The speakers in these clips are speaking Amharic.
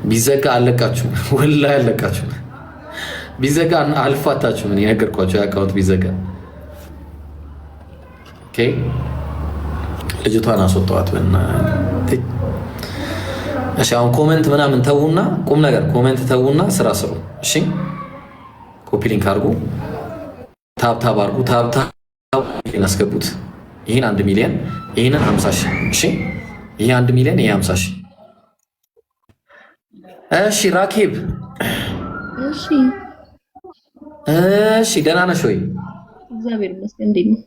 ቢዘጋ አለቃችሁ ወላሂ አለቃችሁ። ቢዘጋ አልፋታችሁ ምን የነገርኳችሁ አካውንት ቢዘጋ ኦኬ ልጅቷን አስወጣዋት። እሺ አሁን ኮሜንት ምናምን ተውና ቁም ነገር ኮሜንት ተውና ስራ ስሩ። እሺ ኮፒ ሊንክ አድርጉ፣ ታብ አድርጉ፣ ታብ ያስገቡት። ይሄን 1 ሚሊዮን ይሄን 50 ሺህ። እሺ ይሄ 1 ሚሊዮን ይሄ 50 ሺህ። እሺ ራኬብ እሺ ደህና ነሽ ወይ? እግዚአብሔር ይመስገን። እንዴት ነው?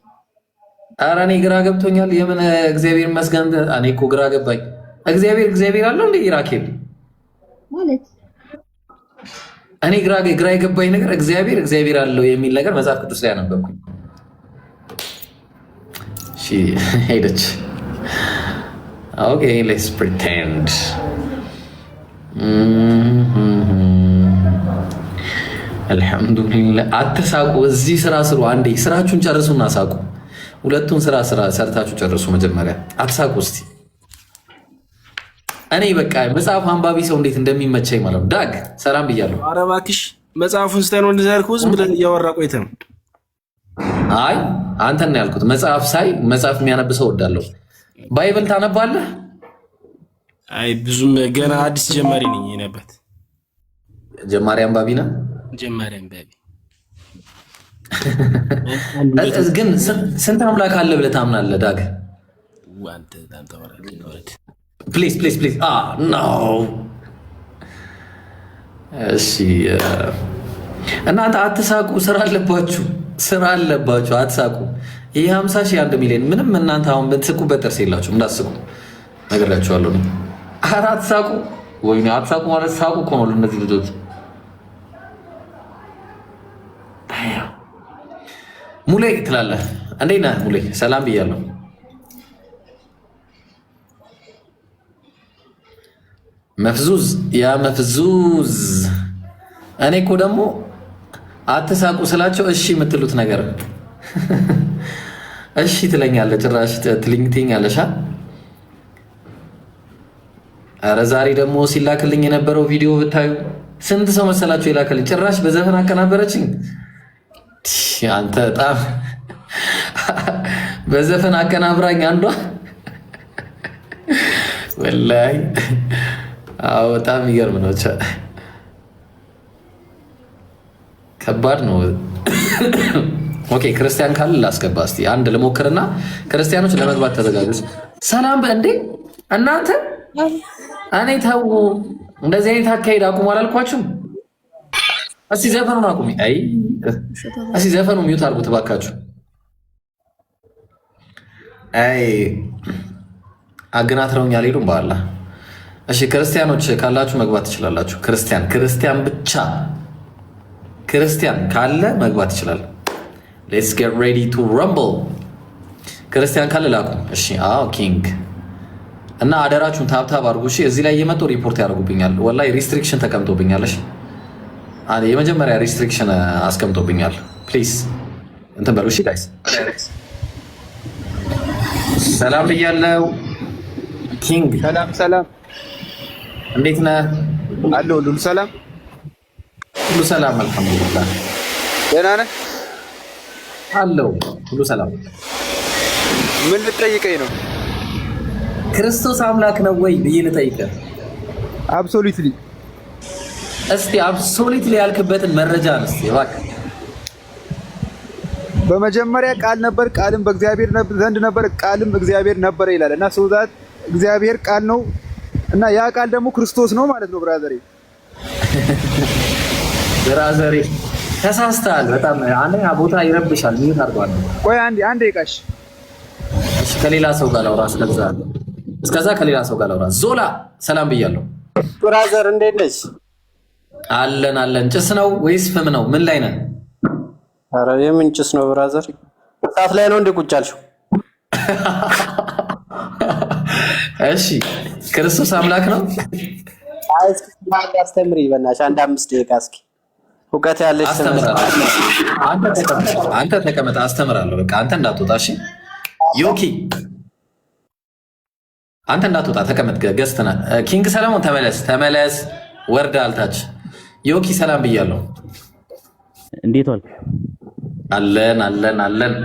ኧረ እኔ ግራ ገብቶኛል። የምን እግዚአብሔር ይመስገን? እኔ እኮ ግራ ገባኝ። እግዚአብሔር አለው እንዴ ራኬብ ማለት? እኔ ግራ የገባኝ ነገር እግዚአብሔር አለው የሚል ነገር መጽሐፍ ቅዱስ ላይ አነበብኩኝ። እሺ ሄደች። ኦኬ ሌትስ ፕሪቴንድ አልሐምዱሊላህ። አትሳቁ። እዚህ ስራ ስሩ። አንዴ ስራችሁን ጨርሱና ሳቁ። ሁለቱን ስራ ሰርታችሁ ጨርሱ። መጀመሪያ አትሳቁ እስቲ። እኔ በቃ መጽሐፍ አንባቢ ሰው እንዴት እንደሚመቸኝ ማለት ነው። ዳግ ሰላም ብያለሁ። ኧረ እባክሽ መጽሐፉን ስታይ ነው እንደዛ ያልኩህ? ዝም ብለህ እያወራ ቆይተህ ነው። አይ አንተን ነው ያልኩት። መጽሐፍ ሳይ መጽሐፍ የሚያነብ ሰው እወዳለሁ። ባይብል ታነባለህ? አይ ብዙም ገና አዲስ ጀማሪ ነኝ። የነበት ጀማሪ አንባቢ ነህ? ጀማሪ አንባቢ ግን ስንት አምላክ አለ ብለህ ታምናለህ? ዳግ አንተ በጣም ተወራለህ። ፕሊዝ ኖ። እሺ እናንተ አትሳቁ። ስራ አለባችሁ። አትሳቁ። ይህ 50 ሺህ 1 ሚሊዮን ምንም እናንተ አሁን ብትስቁበት ጥርስ የላችሁ እንዳስቁ ነግሬያችኋለሁ። ኧረ አትሳቁ። ወይኔ አትሳቁ ማለት ሳቁ እኮ ነው ለእነዚህ ልጆች። ሙሌ ትላለህ። እንዴት ነህ ሙሌ? ሰላም ብያለሁ። መፍዙዝ እኔ እኮ ደግሞ አትሳቁ ስላቸው እሺ የምትሉት ነገር እሺ ትለኛለህ፣ ጭራሽ ትለኛለሽ። ኧረ ዛሬ ደግሞ ሲላክልኝ የነበረው ቪዲዮ ብታዩ ስንት ሰው መሰላችሁ የላከልኝ? ጭራሽ በዘፈን አቀናበረችኝ። አንተ በጣም በዘፈን አቀናብራኝ አንዷ ወላሂ። አዎ በጣም የሚገርም ነው። ከባድ ነው። ኦኬ ክርስቲያን ካለ ላስገባ እስቲ አንድ ልሞክርና ክርስቲያኖች ለመግባት ተዘጋጁ። ሰላም እንዴ እናንተ እኔ ተው እንደዚህ አይነት አካሄድ አቁሙ አላልኳችሁም? እስቲ ዘፈኑን አቁሚ። አይ እስቲ ዘፈኑ ሚውት አድርጉት እባካችሁ። አይ አገናትረውኝ አልሄዱም በአላህ። እሺ ክርስቲያኖች ካላችሁ መግባት ትችላላችሁ። ክርስቲያን ብቻ ክርስቲያን ካለ መግባት ይችላል። ሌትስ ጌት ሬዲ ቱ ረምብል። ክርስቲያን ካለ ላኩ። እሺ አዎ ኪንግ እና አደራችሁን ታብታብ አድርጉ። እሺ እዚህ ላይ እየመጡ ሪፖርት ያደርጉብኛል። ወላሂ ሪስትሪክሽን ተቀምጦብኛል። እሺ የመጀመሪያ ሪስትሪክሽን አስቀምጦብኛል። ፕሊዝ እንትን በሉ እሺ ጋይስ። ሰላም ብያለሁ ኪንግ። ሰላም እንዴት ነህ? አለሁ። ሁሉ ሰላም አልሐምዱሊላህ። ደህና ነህ? አለሁ ሁሉ ሰላም። ምን ልጠይቀኝ ነው? ክርስቶስ አምላክ ነው ወይ ብዬ ልጠይቅህ። አብሶሉትሊ። እስቲ አብሶሉትሊ ያልክበትን መረጃ እስቲ እባክህ። በመጀመሪያ ቃል ነበር፣ ቃልም በእግዚአብሔር ዘንድ ነበር፣ ቃልም እግዚአብሔር ነበር ይላል እና ሰውዛት እግዚአብሔር ቃል ነው እና ያ ቃል ደግሞ ክርስቶስ ነው ማለት ነው። ብራዘሬ ተሳስተሃል በጣም። አንደኛ ቦታ ይረብሻል። ምን አድርጓል? ቆይ አንዴ ቃሽ። እሺ ከሌላ ሰው ጋር ላውራ። እስከዛ ከሌላ ሰው ጋር ላውራ። ዞላ ሰላም ብያለሁ። ብራዘር እንዴት ነሽ? አለን። ጭስ ነው ወይስ ፍም ነው? ምን ላይ ነህ? ኧረ የምን ጭስ ነው ብራዘር? እሳት ላይ ነው እንደ ቁጭ አልሽው? እሺ ክርስቶስ አምላክ ነው? አይ እስኪ አስተምሪ በእናትሽ አንድ 5 ደቂቃ እስኪ እውቀት ያለሽ አንተ ተቀመጥ፣ አስተምራለሁ። በቃ አንተ እንዳትወጣ እሺ። ዮኪ አንተ እንዳትወጣ ተቀመጥ። ገዝተና ኪንግ ሰለሞን ተመለስ፣ ወርዳ አልታች። ዮኪ ሰላም ብያለሁ። እንዴት ዋልክ? አለን።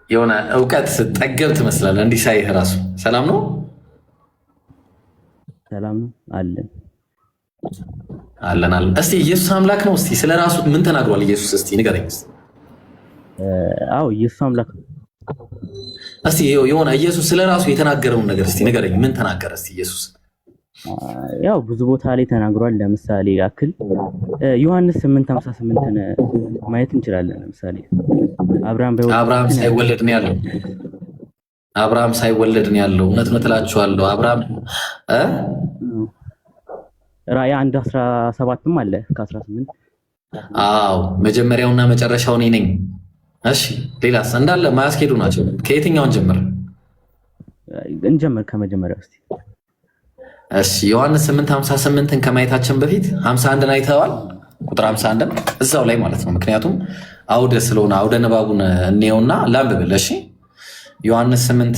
የሆነ እውቀት ጠገብ ትመስላለህ እንዲህ ሳይህ ራሱ። ሰላም ነው? ሰላም ነው አለን። እስቲ ኢየሱስ አምላክ ነው? እስቲ ስለ ራሱ ምን ተናግሯል ኢየሱስ? እስቲ ንገረኝ። አዎ ኢየሱስ አምላክ ነው። እስቲ የሆነ ኢየሱስ ስለ ራሱ የተናገረውን ነገር እስቲ ንገረኝ። ምን ተናገረ እስቲ ኢየሱስ? ያው ብዙ ቦታ ላይ ተናግሯል። ለምሳሌ ያክል ዮሐንስ 8:58ን ማየት እንችላለን። ለምሳሌ አብርሃም ሳይወለድ ነው ያለው። አብርሃም ሳይወለድ ነው ያለው። እውነት እላችኋለሁ አብርሃም ራእይ 1:17ም አለ ከ18። አዎ መጀመሪያውና መጨረሻው እኔ ነኝ። እሺ ሌላስ? እንዳለ ማያስኬዱ ናቸው። ከየትኛውን ጀምር? እንጀምር ከመጀመሪያው እስቲ። እሺ ዮሐንስ 8:58ን ከማየታችን በፊት 51ን አይተዋል? ቁጥር 51 እዛው ላይ ማለት ነው። ምክንያቱም አውደ ስለሆነ አውደ ንባቡን እንየውና ላንብብል። እሺ ዮሐንስ 8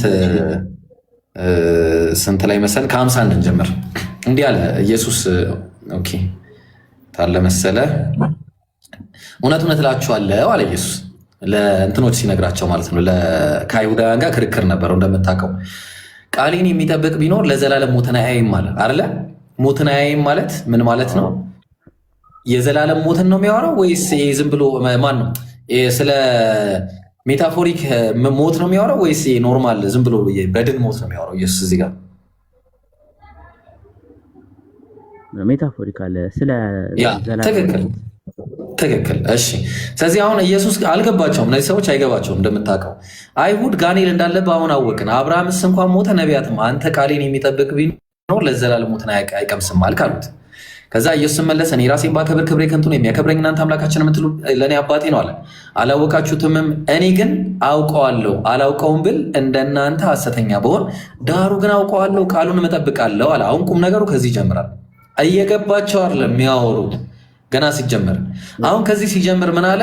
ስንት ላይ መሰል? ከ51 እንጀምር። እንዲህ አለ ኢየሱስ። ኦኬ ታለ መሰለ። እውነት እላችኋለሁ አለ ኢየሱስ ለእንትኖች ሲነግራቸው ማለት ነው። ከአይሁዳውያን ጋር ክርክር ነበረው እንደምታውቀው። ቃሌን የሚጠብቅ ቢኖር ለዘላለም ሞትን አያይም አለ አይደለ? ሞትን አያይም ማለት ምን ማለት ነው? የዘላለም ሞትን ነው የሚያወራው ወይስ ዝም ብሎ ማን ነው? ስለ ሜታፎሪክ ሞት ነው የሚያወራው ወይስ ኖርማል ዝም ብሎ በድን ሞት ነው የሚያወራው ኢየሱስ እዚህ ጋር? ሜታፎሪክ አለ ስለ ትክክል። እሺ ስለዚህ አሁን ኢየሱስ አልገባቸውም። እነዚህ ሰዎች አይገባቸውም። እንደምታውቀው አይሁድ ጋኔል እንዳለብህ አሁን አወቅን። አብርሃምስ እንኳን ሞተ፣ ነቢያትም አንተ ቃሌን የሚጠብቅ ቢኖር ለዘላለም ሞትን አይቀምስም አልክ አሉት። ከዛ ኢየሱስ መለሰ፣ እኔ ራሴን ባከብር ክብሬ ከንቱ ነው፣ የሚያከብረኝ እናንተ አምላካችን የምትሉ ለእኔ አባቴ ነው አለ። አላወቃችሁትምም፣ እኔ ግን አውቀዋለሁ። አላውቀውም ብል እንደናንተ ሐሰተኛ ብሆን፣ ዳሩ ግን አውቀዋለሁ፣ ቃሉን እጠብቃለሁ አለ። አሁን ቁም ነገሩ ከዚህ ይጀምራል። እየገባቸው አይደለም የሚያወሩት ገና ሲጀምር። አሁን ከዚህ ሲጀምር ምን አለ?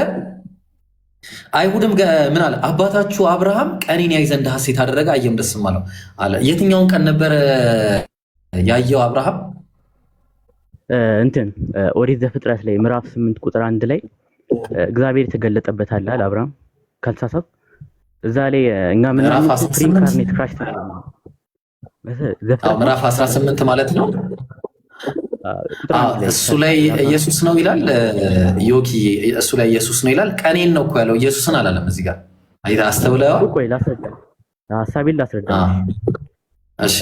አይሁድም ምን አለ? አባታችሁ አብርሃም ቀኔን ያይ ዘንድ ሐሴት አደረገ አየም ደስም አለው አለ። የትኛውን ቀን ነበረ ያየው አብርሃም? እንትን ኦሪት ዘፍጥረት ላይ ምዕራፍ 8 ቁጥር 1 ላይ እግዚአብሔር የተገለጠበት አለ አብርሃም ካልተሳሳትኩ። እዛ ላይ እኛ ምን ፕሪኢንካርኔት ክራይስት ምዕራፍ 18 ማለት ነው። እሱ ላይ ኢየሱስ ነው ይላል ዮኪ። እሱ ላይ ኢየሱስ ነው ይላል። ቀኔን ነው እኮ ያለው ኢየሱስን አላለም። እዚህ ጋር አስተውለዋል። ቆይ ሀሳቤን ላስረዳ። እሺ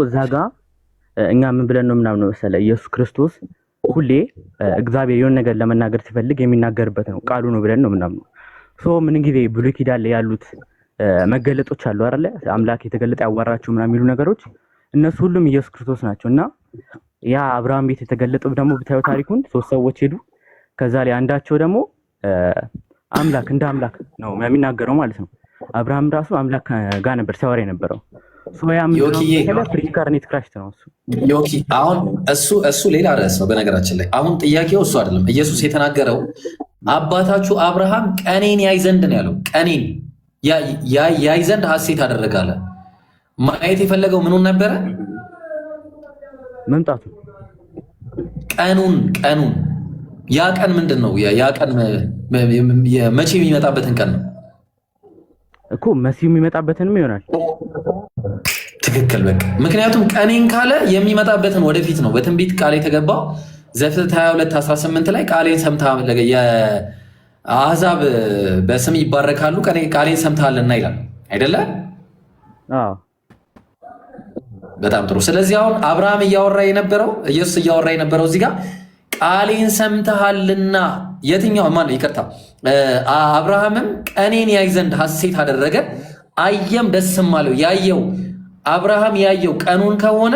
እዛ ጋር እኛ ምን ብለን ነው ምናምን መሰለህ? ኢየሱስ ክርስቶስ ሁሌ እግዚአብሔር የሆነ ነገር ለመናገር ሲፈልግ የሚናገርበት ነው ቃሉ ነው ብለን ነው ምናምን። ምን ጊዜ ብሉይ ኪዳን ላይ ያሉት መገለጦች አሉ አይደለ? አምላክ የተገለጠ ያዋራቸው ምናምን የሚሉ ነገሮች እነሱ ሁሉም ኢየሱስ ክርስቶስ ናቸው። እና ያ አብርሃም ቤት የተገለጠው ደግሞ ብታዩ ታሪኩን 3 ሰዎች ሄዱ። ከዛ ላይ አንዳቸው ደግሞ አምላክ እንደ አምላክ ነው የሚናገረው ማለት ነው። አብርሃም ራሱ አምላክ ጋር ነበር ሲያወራ የነበረው። ፕሪኢንካርኔት ክራይስት ነው እሱ። ዮኪ አሁን እሱ ሌላ ርዕስ ነው በነገራችን ላይ። አሁን ጥያቄው እሱ አይደለም። ኢየሱስ የተናገረው አባታችሁ አብርሃም ቀኔን ያይ ዘንድ ነው ያለው። ቀኔን ያይ ዘንድ ሐሴት አደረጋለ። ማየት የፈለገው ምኑን ነበረ? መምጣቱ ቀኑን ያ ቀን ምንድን ነው? ያ ቀን መቼ የሚመጣበትን ቀን ነው እኮ መሲሁ የሚመጣበትንም ይሆናል። ትክክል በቃ። ምክንያቱም ቀኔን ካለ የሚመጣበትን ወደፊት ነው። በትንቢት ቃል የተገባው ዘፍጥረት 22:18 ላይ ቃሌን ሰምተሃል፣ አሕዛብ በስም ይባረካሉ ቃሌን ሰምተሃልና ይላል አይደለ? አዎ በጣም ጥሩ። ስለዚህ አሁን አብርሃም እያወራ የነበረው ኢየሱስ እያወራ የነበረው እዚህ ጋር ቃሌን ሰምተሃልና የትኛው ማን ይቅርታ፣ አብርሃምም ቀኔን ያይ ዘንድ ሐሴት አደረገ አየም ደስም አለው። ያየው አብርሃም ያየው ቀኑን ከሆነ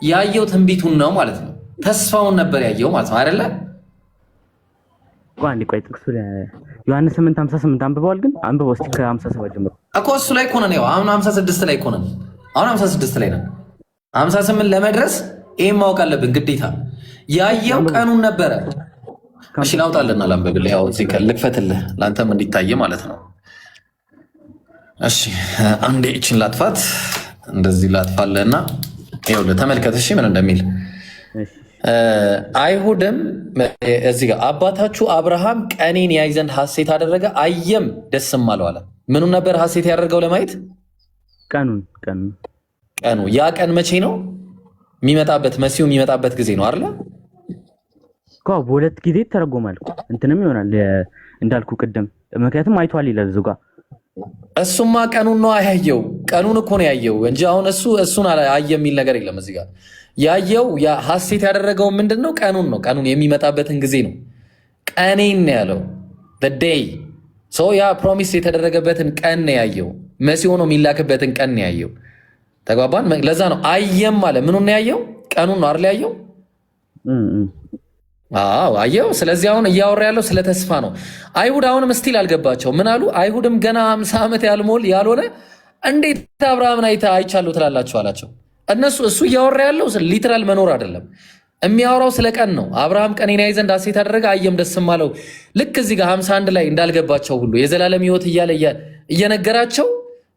ያየው ትንቢቱን ነው ማለት ነው። ተስፋውን ነበር ያየው ማለት ነው አይደለ? ቆይ ጥቅሱ ዮሐንስ 8:58 አንብበዋል? ግን አንብበው እስኪ ከ57 ጀምሮ እኮ እሱ ላይ እኮ ነን። ያው አሁን 56 ላይ እኮ ነን። አሁን 56 ላይ ነን። 58 ለመድረስ ይሄን ማወቅ አለብን ግዴታ። ያየው ቀኑን ነበረ። እሺ ላውጣልና ላንብብልህ። ያው እዚህ ልክፈትልህ ለአንተም እንዲታይ ማለት ነው። እሺ አንዴ እቺን ላጥፋት። እንደዚህ ላጥፋለህና ይኸውልህ ተመልከት እሺ ምን እንደሚል አይሁድም እዚህ ጋር አባታችሁ አብርሃም ቀኔን ያይ ዘንድ ሐሴት አደረገ አየም ደስም አለው አለ። ምኑን ነበር ሐሴት ያደርገው ለማየት? ቀኑ ያ ቀን መቼ ነው የሚመጣበት? መሲሁ የሚመጣበት ጊዜ ነው አይደል? በሁለት ጊዜ ተረጎማል እንትንም ይሆናል እንዳልኩ ቅድም ምክንያቱም አይቷል ይላል እዚህ ጋር እሱማ ቀኑን ነው ያየው። ቀኑን እኮ ነው ያየው እንጂ አሁን እሱን አየ የሚል ነገር የለም እዚህ ጋር ያየው። ያ ሐሴት ያደረገው ምንድነው? ቀኑን ነው። ቀኑን የሚመጣበትን ጊዜ ነው። ቀኔን ነው ያለው the day so ያ ፕሮሚስ የተደረገበትን ቀን ነው ያየው። መሲሁ ነው የሚላክበትን ቀን ነው ያየው። ተግባባን? ለዛ ነው አየም ማለት ምኑን ነው ያየው? ቀኑን ነው አይደል ያየው? አዎ አየው። ስለዚህ አሁን እያወራ ያለው ስለ ተስፋ ነው። አይሁድ አሁንም ስቲል አልገባቸው። ምን አሉ? አይሁድም ገና 50 ዓመት ያልሆነ እንዴት አብርሃምን አይቻለሁ ትላላችሁ አላቸው። እሱ እያወራ ያለው ሊትራል መኖር አይደለም፣ የሚያወራው ስለ ቀን ነው። አብርሃም ቀኔን ያይ ዘንድ ሐሴት አደረገ አየም ደስም አለው። ልክ እዚህ ጋር 51 ላይ እንዳልገባቸው ሁሉ የዘላለም ሕይወት እያለ እየነገራቸው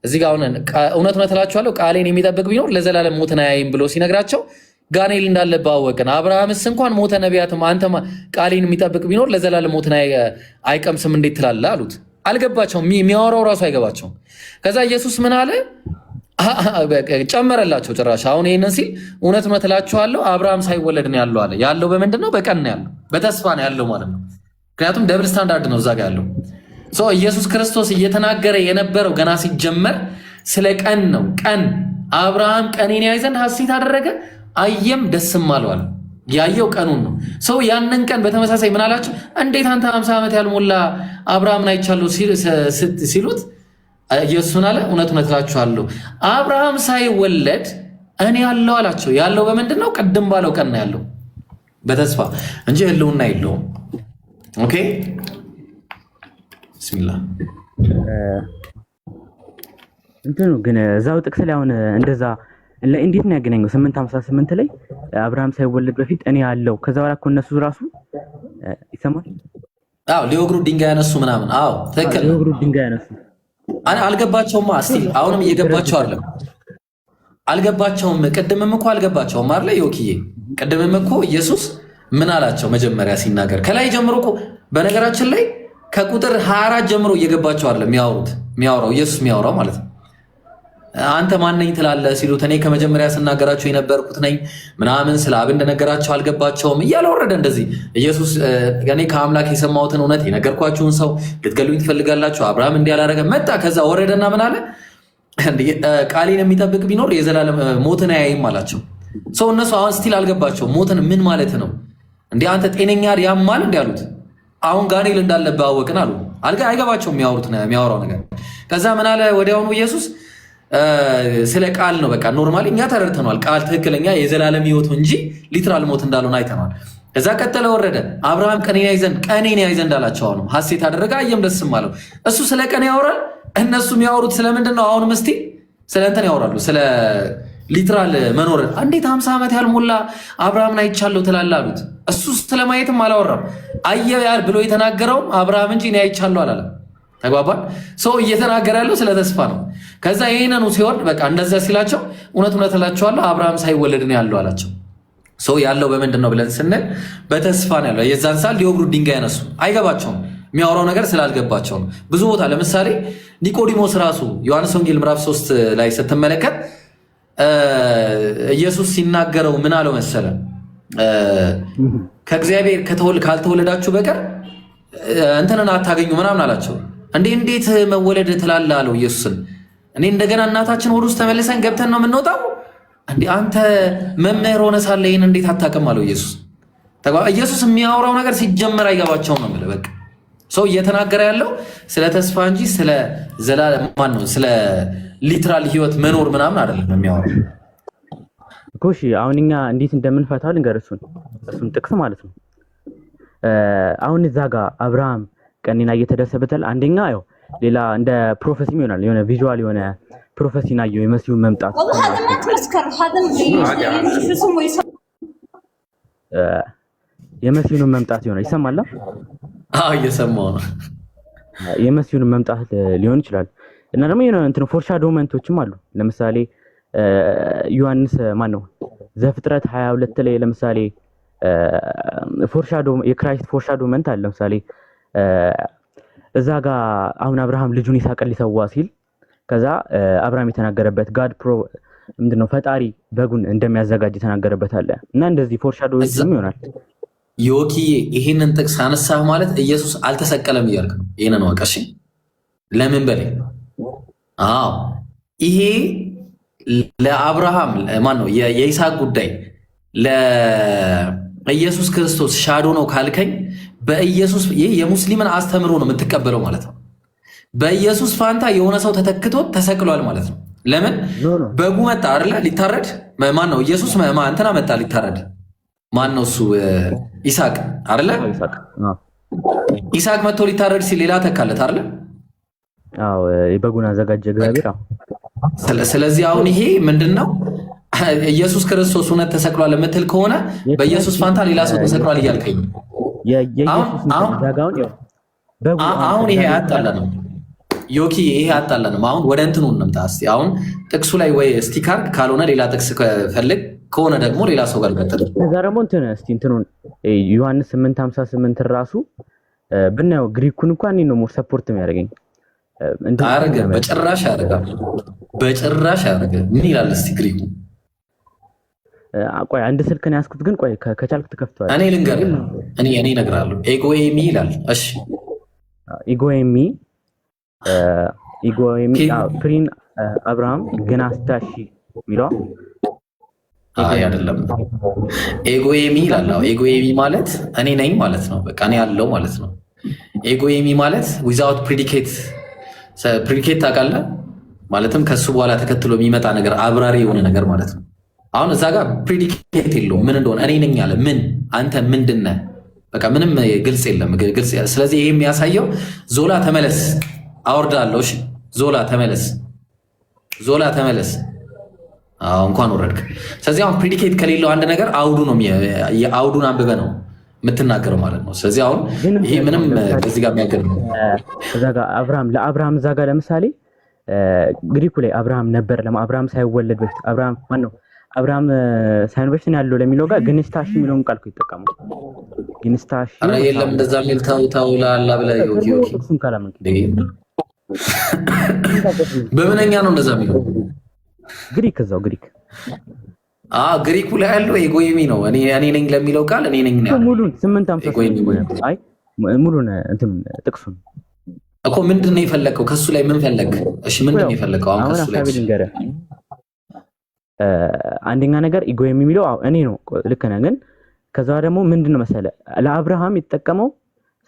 እዚህ ጋር እውነት እላችኋለሁ ቃሌን የሚጠብቅ ቢኖር ለዘላለም ሞትን አያይም ብሎ ሲነግራቸው ጋኔል እንዳለበት አወቅን። አብርሃምስ እንኳን ሞተ፣ ነቢያትም አንተ ቃሌን የሚጠብቅ ቢኖር ለዘላለም ሞትን አይቀምስም እንዴት ትላለህ አሉት። አልገባቸውም። የሚያወራው ራሱ አይገባቸውም። ከዛ ኢየሱስ ምን አለ? ጨመረላቸው ጭራሽ። አሁን ይህንን ሲል እውነት እላችኋለሁ አብርሃም ሳይወለድ ነው ያለው አለ። ያለው በምንድን ነው? በቀን ነው ያለው፣ በተስፋ ነው ያለው ማለት ነው። ምክንያቱም ደብል ስታንዳርድ ነው እዛ ጋ ያለው። ኢየሱስ ክርስቶስ እየተናገረ የነበረው ገና ሲጀመር ስለ ቀን ነው። ቀን አብርሃም ቀኔን ያይ ዘንድ ሐሴት አደረገ አየም ደስም አለዋል። ያየው ቀኑን ነው። ሰው ያንን ቀን በተመሳሳይ ምን አላቸው? እንዴት አንተ 50 ዓመት ያልሞላ አብርሃምን አይቻለሁ ሲሉት ኢየሱስን አለ እውነት እላችኋለሁ አብርሃም ሳይወለድ እኔ ያለው አላቸው። ያለው በምንድን ነው? ቅድም ባለው ቀን ነው ያለው፣ በተስፋ እንጂ ህልውና የለውም። ኦኬ ቢስሚላህ እንትኑ ግን እዛው ጥቅስ ላይ አሁን እንደዛ እንዴት ነው ያገናኘው? 8:58 ላይ አብርሃም ሳይወለድ በፊት እኔ ያለው ከዛ በኋላ እኮ እነሱ ራሱ ይሰማል። አዎ ሊወግሩ ድንጋይ ያነሱ ምናምን። አዎ ትክክል፣ ሊወግሩ ድንጋይ ያነሱ አልገባቸውም። እስቲ አሁንም እየገባቸው አይደለም፣ አልገባቸውም። ቅድምም እኮ አልገባቸውም አይደል ዮኪዬ? ቅድምም እኮ ኢየሱስ ምን አላቸው መጀመሪያ ሲናገር? ከላይ ጀምሮ እኮ በነገራችን ላይ ከቁጥር 24 ጀምሮ እየገባቸው አይደለም የሚያወራው ኢየሱስ የሚያወራው ማለት ነው። አንተ ማን ነኝ ትላለህ ሲሉት እኔ ከመጀመሪያ ስናገራቸው የነበርኩት ነኝ ምናምን ስለ አብ እንደነገራቸው አልገባቸውም እያለ ወረደ። እንደዚህ ኢየሱስ እኔ ከአምላክ የሰማሁትን እውነት የነገርኳችሁን ሰው ልትገሉኝ ትፈልጋላችሁ፣ አብርሃም እንዲህ አላደረገም። መጣ ከዛ ወረደና ምን አለ? ቃሌን የሚጠብቅ ቢኖር የዘላለም ሞትን አያይም አላቸው። ሰው እነሱ አሁን ስቲል አልገባቸው። ሞትን ምን ማለት ነው እንዲህ አንተ ጤነኛ ያማል እንዲህ አሉት። አሁን ጋኔል እንዳለብህ አወቅን አሉ። አይገባቸውም የሚያወራው ነገር። ከዛ ምን አለ ወዲያውኑ ኢየሱስ ስለ ቃል ነው። በቃ ኖርማሊ እኛ ተረድተናል። ቃል ትክክለኛ የዘላለም ሕይወት እንጂ ሊትራል ሞት እንዳልሆነ አይተናል። ከዛ ቀጠለ ወረደ። አብርሃም ቀኔን ያይ ዘንድ አላቸው። አሁንም ሐሴት አደረገ አየም ደስም አለው። እሱ ስለ ቀን ያወራል፣ እነሱ የሚያወሩት ስለምንድን ነው? አሁንም እስቲ ስለ እንትን ያወራሉ፣ ስለ ሊትራል መኖር። እንዴት 50 ዓመት ያልሞላ አብርሃምን አይቻለሁ ትላለህ አሉት። እሱ ስለማየትም አላወራም። አየ ብሎ የተናገረውም አብርሃም እንጂ እኔ አይቻለሁ አላለም። ተግባባን? ሰው እየተናገረ ያለው ስለ ተስፋ ነው። ከዛ ይህንኑ ሲወርድ በቃ እንደዛ ሲላቸው እውነት እላችኋለሁ አብርሃም ሳይወለድ ነው ያለው አላቸው። ሰው ያለው በምንድን ነው ብለን ስንል በተስፋ ነው ያለው። የዛን ሰዓት ሊወግሩ ድንጋይ ያነሱ። አይገባቸውም፣ የሚያወራው ነገር ስላልገባቸው ነው። ብዙ ቦታ ለምሳሌ ኒቆዲሞስ ራሱ ዮሐንስ ወንጌል ምዕራፍ 3 ላይ ስትመለከት ኢየሱስ ሲናገረው ምን አለው መሰለ? ከእግዚአብሔር ካልተወለዳችሁ በቀር እንትንን አታገኙ ምናምን አላቸው። እንዴት መወለድ ትላለህ አለው ኢየሱስን። እኔ እንደገና እናታችን ሆድ ውስጥ ተመልሰን ገብተን ነው የምንወጣው? አንተ መምህር ሆነ ሳለ ይህን እንዴት አታውቅም አለው ኢየሱስ። ኢየሱስ የሚያወራው ነገር ሲጀመር አይገባቸውም ነው የምልህ። በቃ ሰው እየተናገረ ያለው ስለ ተስፋ እንጂ ስለ ዘላለም ስለ ሊትራል ህይወት መኖር ምናምን አይደለም የሚያወራው እኮ። እሺ አሁን እኛ እንዴት እንደምንፈታው ልንገርህ። እሱን ጥቅስ ማለት ነው። አሁን እዛ ጋር አብርሃም ቀኔን እየተደሰበታል። አንደኛ ያው ሌላ እንደ ፕሮፌሲም ይሆናል፣ የሆነ ቪዥዋል የሆነ ፕሮፌሲን አየው የመሲሁ መምጣት የመሲሁን መምጣት ይሆናል። ይሰማል? አዎ እየሰማሁ ነው። የመሲሁን መምጣት ሊሆን ይችላል። እና ደግሞ የሆነ እንትን ፎርሻዶመንቶችም አሉ። ለምሳሌ ዮሐንስ ማን ነው ዘፍጥረት 22 ላይ ለምሳሌ ፎርሻዶ የክራይስት ፎርሻዶመንት አለ። ለምሳሌ እዛ ጋር አሁን አብርሃም ልጁን ይስሐቅን ሊሰዋ ሲል ከዛ አብርሃም የተናገረበት ጋድ ምንድነው ፈጣሪ በጉን እንደሚያዘጋጅ የተናገረበት አለ እና እንደዚህ ፎርሻዶ ይሆናል። ዮኪ ይሄንን ጥቅስ አነሳህ ማለት ኢየሱስ አልተሰቀለም እያልክ ነው። ይሄንን ወቀሽ ለምን በላይ ይሄ ለአብርሃም ማን ነው የይስሐቅ ጉዳይ ለኢየሱስ ክርስቶስ ሻዶ ነው ካልከኝ በኢየሱስ ይሄ የሙስሊምን አስተምሮ ነው የምትቀበለው ማለት ነው። በኢየሱስ ፋንታ የሆነ ሰው ተተክቶ ተሰቅሏል ማለት ነው። ለምን በጉ መጣ አይደለ ሊታረድ ማን ነው ኢየሱስ እንትና መጣ ሊታረድ ማን ነው እሱ ይስሐቅ አይደለ ይስሐቅ መጥቶ ሊታረድ ሲል ሌላ ተካለት አይደለ በጉን አዘጋጀ እግዚአብሔር። ስለዚህ አሁን ይሄ ምንድነው ኢየሱስ ክርስቶስ እውነት ተሰቅሏል የምትል ከሆነ በኢየሱስ ፋንታ ሌላ ሰው ተሰቅሏል እያልከኝ አሁን ይሄ አያጣለንም ዮኪ ይሄ አያጣለንም። አሁን ወደ እንትኑ እንምጣ እስቲ። አሁን ጥቅሱ ላይ ወይ ስቲካር ካልሆነ ሌላ ጥቅስ ፈልግ ከሆነ ደግሞ ሌላ ሰው ጋር ቀጥል። ከዛ ደግሞ እንትኑን ዮሐንስ 8:58 ራሱ ብናየው ግሪኩን እንኳን ነው ሞር ሰፖርት የሚያደርገኝ አረገ በጭራሽ ያደርጋል። በጭራሽ ያደርገ ምን ይላል እስቲ ግሪኩ? ቆይ አንድ ስልክ ነው ያስኩት፣ ግን ቆይ ከቻልክ ትከፍተዋለህ። እኔ ልንገርህ፣ እኔ እነግርሃለሁ። ኤጎኤሚ ይላል። እሺ ኤጎኤሚ ፕሪን አብርሃም ግን አስታሺ ሚለው አይደለም። ኤጎኤሚ ይላል። ኤጎኤሚ ማለት እኔ ነኝ ማለት ነው። በቃ እኔ ያለው ማለት ነው። ኤጎኤሚ ማለት ዊዛውት ፕሪዲኬት ታውቃለህ? ማለትም ከሱ በኋላ ተከትሎ የሚመጣ ነገር አብራሪ የሆነ ነገር ማለት ነው። አሁን እዛ ጋር ፕሪዲኬት የለውም ምን እንደሆነ እኔ ነኝ አለ። ምን አንተ ምንድነህ? በቃ ምንም ግልጽ የለም። ስለዚህ ይሄ የሚያሳየው ዞላ ተመለስ አወርዳለሁ። እሺ ዞላ ተመለስ። እንኳን ወረድክ። ስለዚህ አሁን ፕሪዲኬት ከሌለው አንድ ነገር አውዱን አንብበህ ነው የምትናገረው ማለት ነው። ስለዚህ አሁን ይሄ ምንም ከዚህ ጋር የሚያገር ነው። እዛ ጋር ለአብርሃም እዛ ጋር ለምሳሌ ግሪኩ ላይ አብርሃም ነበር አብርሃም ሳይወለድ በፊት አብርሃም ሳይኖር በፊት ያለው ለሚለው ጋር ግንስታሽ የሚለውን ቃል ይጠቀሙ። ግንስታሽ አረ የለም እንደዛ የሚል ታውላላ ብለህ እሱን ካላምን በምንኛ ነው እንደዛ የሚለው? ግሪክ እዛው ግሪክ ግሪኩ ላይ ያለው ኤጎይሚ ነው። እኔ ነኝ ለሚለው ቃል እኔ ነኝ ነው ሙሉን 8:58 አይ ሙሉን እንትን ጥቅሱን እኮ ምንድን ነው የፈለከው? ከሱ ላይ ምን ፈለክ? እሺ ምንድን ነው የፈለከው? አሁን ከሱ ላይ አንደኛ ነገር ኤጎይሚ የሚለው እኔ ነው ልክ ነህ። ግን ከዛ ደግሞ ምንድነው መሰለ ለአብርሃም የተጠቀመው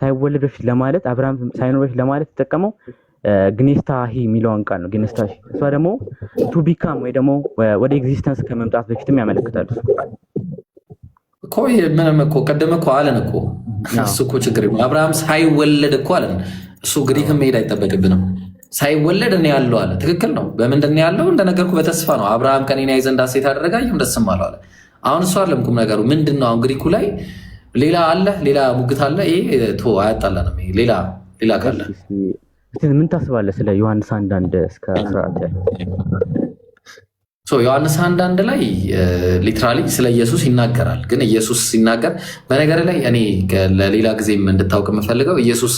ሳይወለድ በፊት ለማለት አብርሃም ሳይኖር በፊት ለማለት የተጠቀመው ግኔስታሂ የሚለውን ቃል ነው። ግኔስታሂ እሷ ደግሞ ቱ ቢካም ወይ ደግሞ ወደ ኤግዚስተንስ ከመምጣት በፊትም ያመለክታል እኮ። ምንም እኮ ቀደም እኮ አለን እኮ እሱ እኮ ችግር የለም። አብርሃም ሳይወለድ እኮ አለን። እሱ ግሪክም መሄድ አይጠበቅብንም። ሳይወለድ እኔ ያለው አለ። ትክክል ነው። በምንድን ነው ያለው? እንደነገርኩ በተስፋ ነው። አብርሃም ከኔና ይዘንድ ሐሴት አደረገ ይሁን ደስም አለው አለ። አሁን እሱ አይደለም ቁም ነገሩ። ምንድን ነው አሁን ግሪኩ ላይ ሌላ አለ፣ ሌላ ሙግት አለ። ይሄ አያጣላንም። ይሄ ሌላ ካለ ምን ታስባለህ ስለ ዮሐንስ 1:1 እስከ 14 ያለው? ዮሐንስ 1:1 ላይ ሊትራሊ ስለ ኢየሱስ ይናገራል። ግን ኢየሱስ ሲናገር በነገር ላይ እኔ ለሌላ ጊዜም እንድታውቅ የምፈልገው ኢየሱስ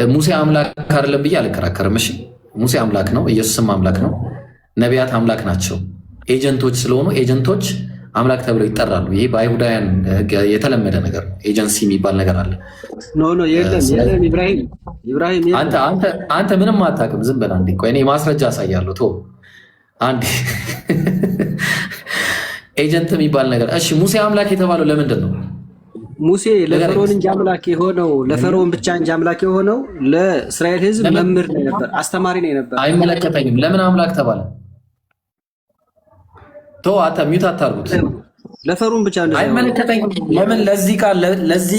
ሙሴ አምላክ አይደለም ብዬ አልከራከርም። እሺ ሙሴ አምላክ ነው፣ ኢየሱስም አምላክ ነው። ነቢያት አምላክ ናቸው። ኤጀንቶች ስለሆኑ ኤጀንቶች አምላክ ተብለው ይጠራሉ። ይሄ በአይሁዳውያን የተለመደ ነገር ነው። ኤጀንሲ የሚባል ነገር አለ። የለም ኢብራሂም አንተ ምንም አታውቅም። ዝም በል አንዴ ቆይ፣ እኔ ማስረጃ አሳያለሁ። ቶ አንዴ ኤጀንት የሚባል ነገር። እሺ ሙሴ አምላክ የተባለው ለምንድን ነው? ሙሴ ለፈርዖን እንጂ አምላክ የሆነው ለፈርዖን ብቻ እንጂ አምላክ የሆነው ለእስራኤል ሕዝብ መምህር ነበር፣ አስተማሪ ነው የነበር። አይመለከተኝም። ለምን አምላክ ተባለ? አንተ ሚውት አታርጉት። ለፈርዖን ብቻ እንደዛ አይመለከተኝም። ለምን ለዚህ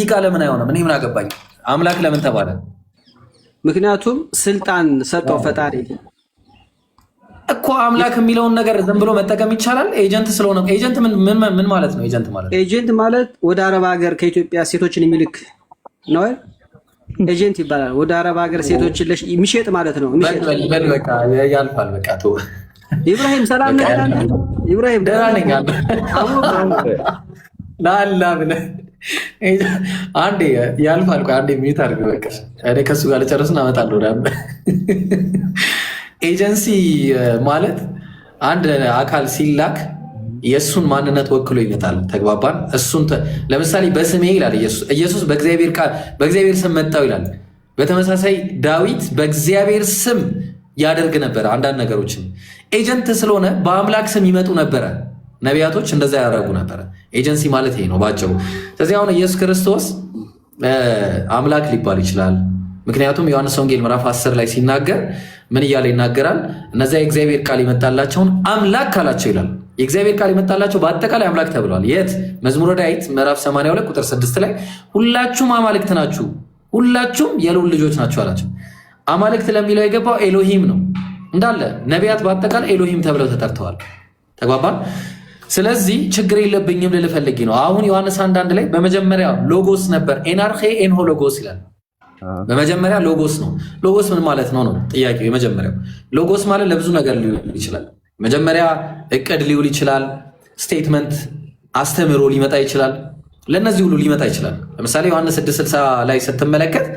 ቃል ለምን አይሆንም? እኔ ምን አገባኝ? አምላክ ለምን ተባለ? ምክንያቱም ስልጣን ሰጠው ፈጣሪ እኮ። አምላክ የሚለውን ነገር ዝም ብሎ መጠቀም ይቻላል? ኤጀንት ስለሆነ። ኤጀንት ምን ማለት ነው? ኤጀንት ማለት ወደ አረብ ሀገር ከኢትዮጵያ ሴቶችን የሚልክ ነው። ኤጀንት ይባላል። ወደ አረብ ሀገር ሴቶችን የሚሸጥ ማለት ነው። በቃ ያልፋል። በቃ ኢብራሂም ሰላም ነህ? ኢብራሂም ደህና ነኝ። ላላ ብለህ አንዴ ያልፋል። ቆይ አንዴ ሚዩት አድርግ። በቃ እኔ ከሱ ጋር ልጨርስና እመጣለሁ ወደ አንተ። ኤጀንሲ ማለት አንድ አካል ሲላክ የእሱን ማንነት ወክሎ ይመጣል። ተግባባን? እሱን ለምሳሌ በስሜ ይላል ኢየሱስ በእግዚአብሔር ቃል በእግዚአብሔር ስም መጣው ይላል። በተመሳሳይ ዳዊት በእግዚአብሔር ስም ያደርግ ነበረ አንዳንድ ነገሮችን። ኤጀንት ስለሆነ በአምላክ ስም ይመጡ ነበረ። ነቢያቶች እንደዛ ያደረጉ ነበረ። ኤጀንሲ ማለት ይሄ ነው ባጭሩ። ስለዚህ አሁን ኢየሱስ ክርስቶስ አምላክ ሊባል ይችላል። ምክንያቱም ዮሐንስ ወንጌል ምዕራፍ 10 ላይ ሲናገር ምን እያለ ይናገራል? እነዚያ የእግዚአብሔር ቃል የመጣላቸውን አምላክ ካላቸው ይላል። የእግዚአብሔር ቃል የመጣላቸው በአጠቃላይ አምላክ ተብሏል። የት? መዝሙረ ዳዊት ምዕራፍ 82 ቁጥር 6 ላይ ሁላችሁም አማልክት ናችሁ፣ ሁላችሁም የልዑል ልጆች ናችሁ አላቸው። አማልክት ለሚለው የገባው ኤሎሂም ነው። እንዳለ ነቢያት በአጠቃላይ ኤሎሂም ተብለው ተጠርተዋል። ተግባባን? ስለዚህ ችግር የለብኝም ልል ፈልጌ ነው። አሁን ዮሐንስ 1:1 ላይ በመጀመሪያ ሎጎስ ነበር፣ ኤናርኼ ኤንሆ ሎጎስ ይላል። በመጀመሪያ ሎጎስ ነው። ሎጎስ ምን ማለት ነው ነው ጥያቄው። የመጀመሪያው ሎጎስ ማለት ለብዙ ነገር ሊውል ይችላል። መጀመሪያ እቅድ ሊውል ይችላል። ስቴትመንት፣ አስተምህሮ ሊመጣ ይችላል። ለእነዚህ ሁሉ ሊመጣ ይችላል። ለምሳሌ ዮሐንስ 6:60 ላይ ስትመለከት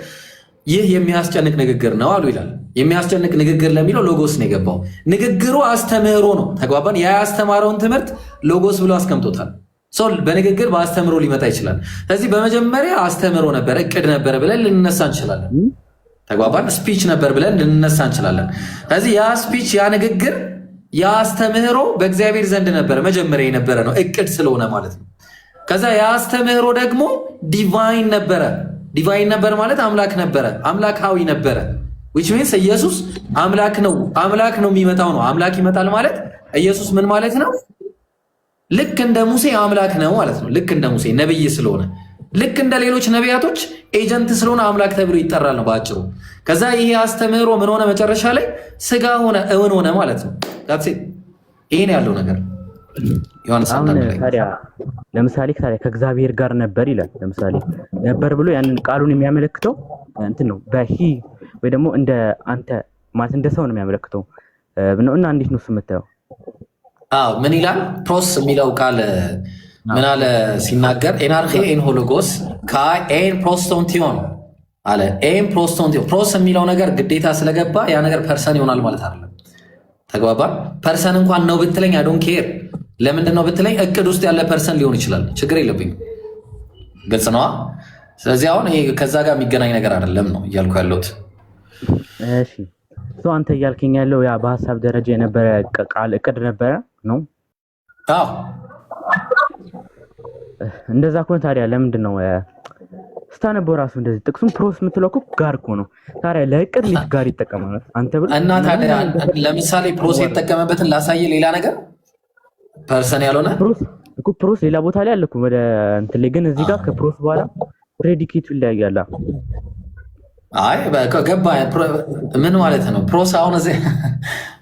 ይህ የሚያስጨንቅ ንግግር ነው አሉ ይላል። የሚያስጨንቅ ንግግር ለሚለው ሎጎስ ነው የገባው። ንግግሩ አስተምህሮ ነው። ተግባባን? ያ ያስተማረውን ትምህርት ሎጎስ ብሎ አስቀምጦታል። በንግግር በአስተምህሮ ሊመጣ ይችላል። ስለዚህ በመጀመሪያ አስተምህሮ ነበረ፣ እቅድ ነበረ ብለን ልንነሳ እንችላለን። ተግባባን? ስፒች ነበር ብለን ልንነሳ እንችላለን። ስለዚህ ያ ስፒች፣ ያ ንግግር፣ ያ አስተምህሮ በእግዚአብሔር ዘንድ ነበረ፣ መጀመሪያ የነበረ ነው፣ እቅድ ስለሆነ ማለት ነው። ከዛ ያ አስተምህሮ ደግሞ ዲቫይን ነበረ። ዲቫይን ነበር ማለት አምላክ ነበረ፣ አምላካዊ ነበረ። ዊች ሚንስ ኢየሱስ አምላክ ነው። አምላክ ነው የሚመጣው ነው። አምላክ ይመጣል ማለት ኢየሱስ ምን ማለት ነው? ልክ እንደ ሙሴ አምላክ ነው ማለት ነው። ልክ እንደ ሙሴ ነብይ ስለሆነ፣ ልክ እንደ ሌሎች ነቢያቶች ኤጀንት ስለሆነ አምላክ ተብሎ ይጠራል ነው በአጭሩ። ከዛ ይሄ አስተምህሮ ምን ሆነ? መጨረሻ ላይ ስጋ ሆነ፣ እውን ሆነ ማለት ነው። ይሄን ያለው ነገር ዮሐንስ ታዲያ ለምሳሌ ከእግዚአብሔር ጋር ነበር ይላል። ለምሳሌ ነበር ብሎ ያንን ቃሉን የሚያመለክተው እንትን ነው በሂ ወይ ደግሞ እንደ አንተ ማለት እንደ ሰው ነው የሚያመለክተው እና እንዴት ነው የምታየው? ምን ይላል? ፕሮስ የሚለው ቃል ምን አለ ሲናገር ኤናርኼ ኤን ሆሎጎስ ከኤን ፕሮስቶንቲዮን አለ። ኤን ፕሮስቶንቲዮን ፕሮስ የሚለው ነገር ግዴታ ስለገባ ያ ነገር ፐርሰን ይሆናል ማለት አይደለም። ተግባባን? ፐርሰን እንኳን ነው ብትለኝ አይ ዶንት ኬር። ለምንድን ነው ብትለኝ እቅድ ውስጥ ያለ ፐርሰን ሊሆን ይችላል። ችግር የለብኝም። ግልጽ ነዋ። ስለዚህ አሁን ይሄ ከዛ ጋር የሚገናኝ ነገር አይደለም ነው እያልኩ ያለሁት። እሺ አንተ እያልከኝ ያለው ያ በሀሳብ ደረጃ የነበረ ቃል እቅድ ነበረ ነው? አዎ። እንደዛ ከሆነ ታዲያ ለምንድን ነው ስታነበው ራሱ እንደዚህ ጥቅሱን ፕሮስ የምትለው እኮ ጋር እኮ ነው። ታዲያ ለእቅድ ሊት ጋር ይጠቀማል አንተ ብለህ እና ታዲያ ለምሳሌ ፕሮስ የተጠቀመበትን ላሳየ ሌላ ነገር ፐርሰን ያልሆነ ፕሮስ ሌላ ቦታ ላይ አለ እኮ ወደ እንትን ላይ ግን እዚህ ጋር ከፕሮስ በኋላ ፕሬዲኬቱ ይለያያል። አይ በቃ ገባ። ምን ማለት ነው ፕሮስ? አሁን እዚህ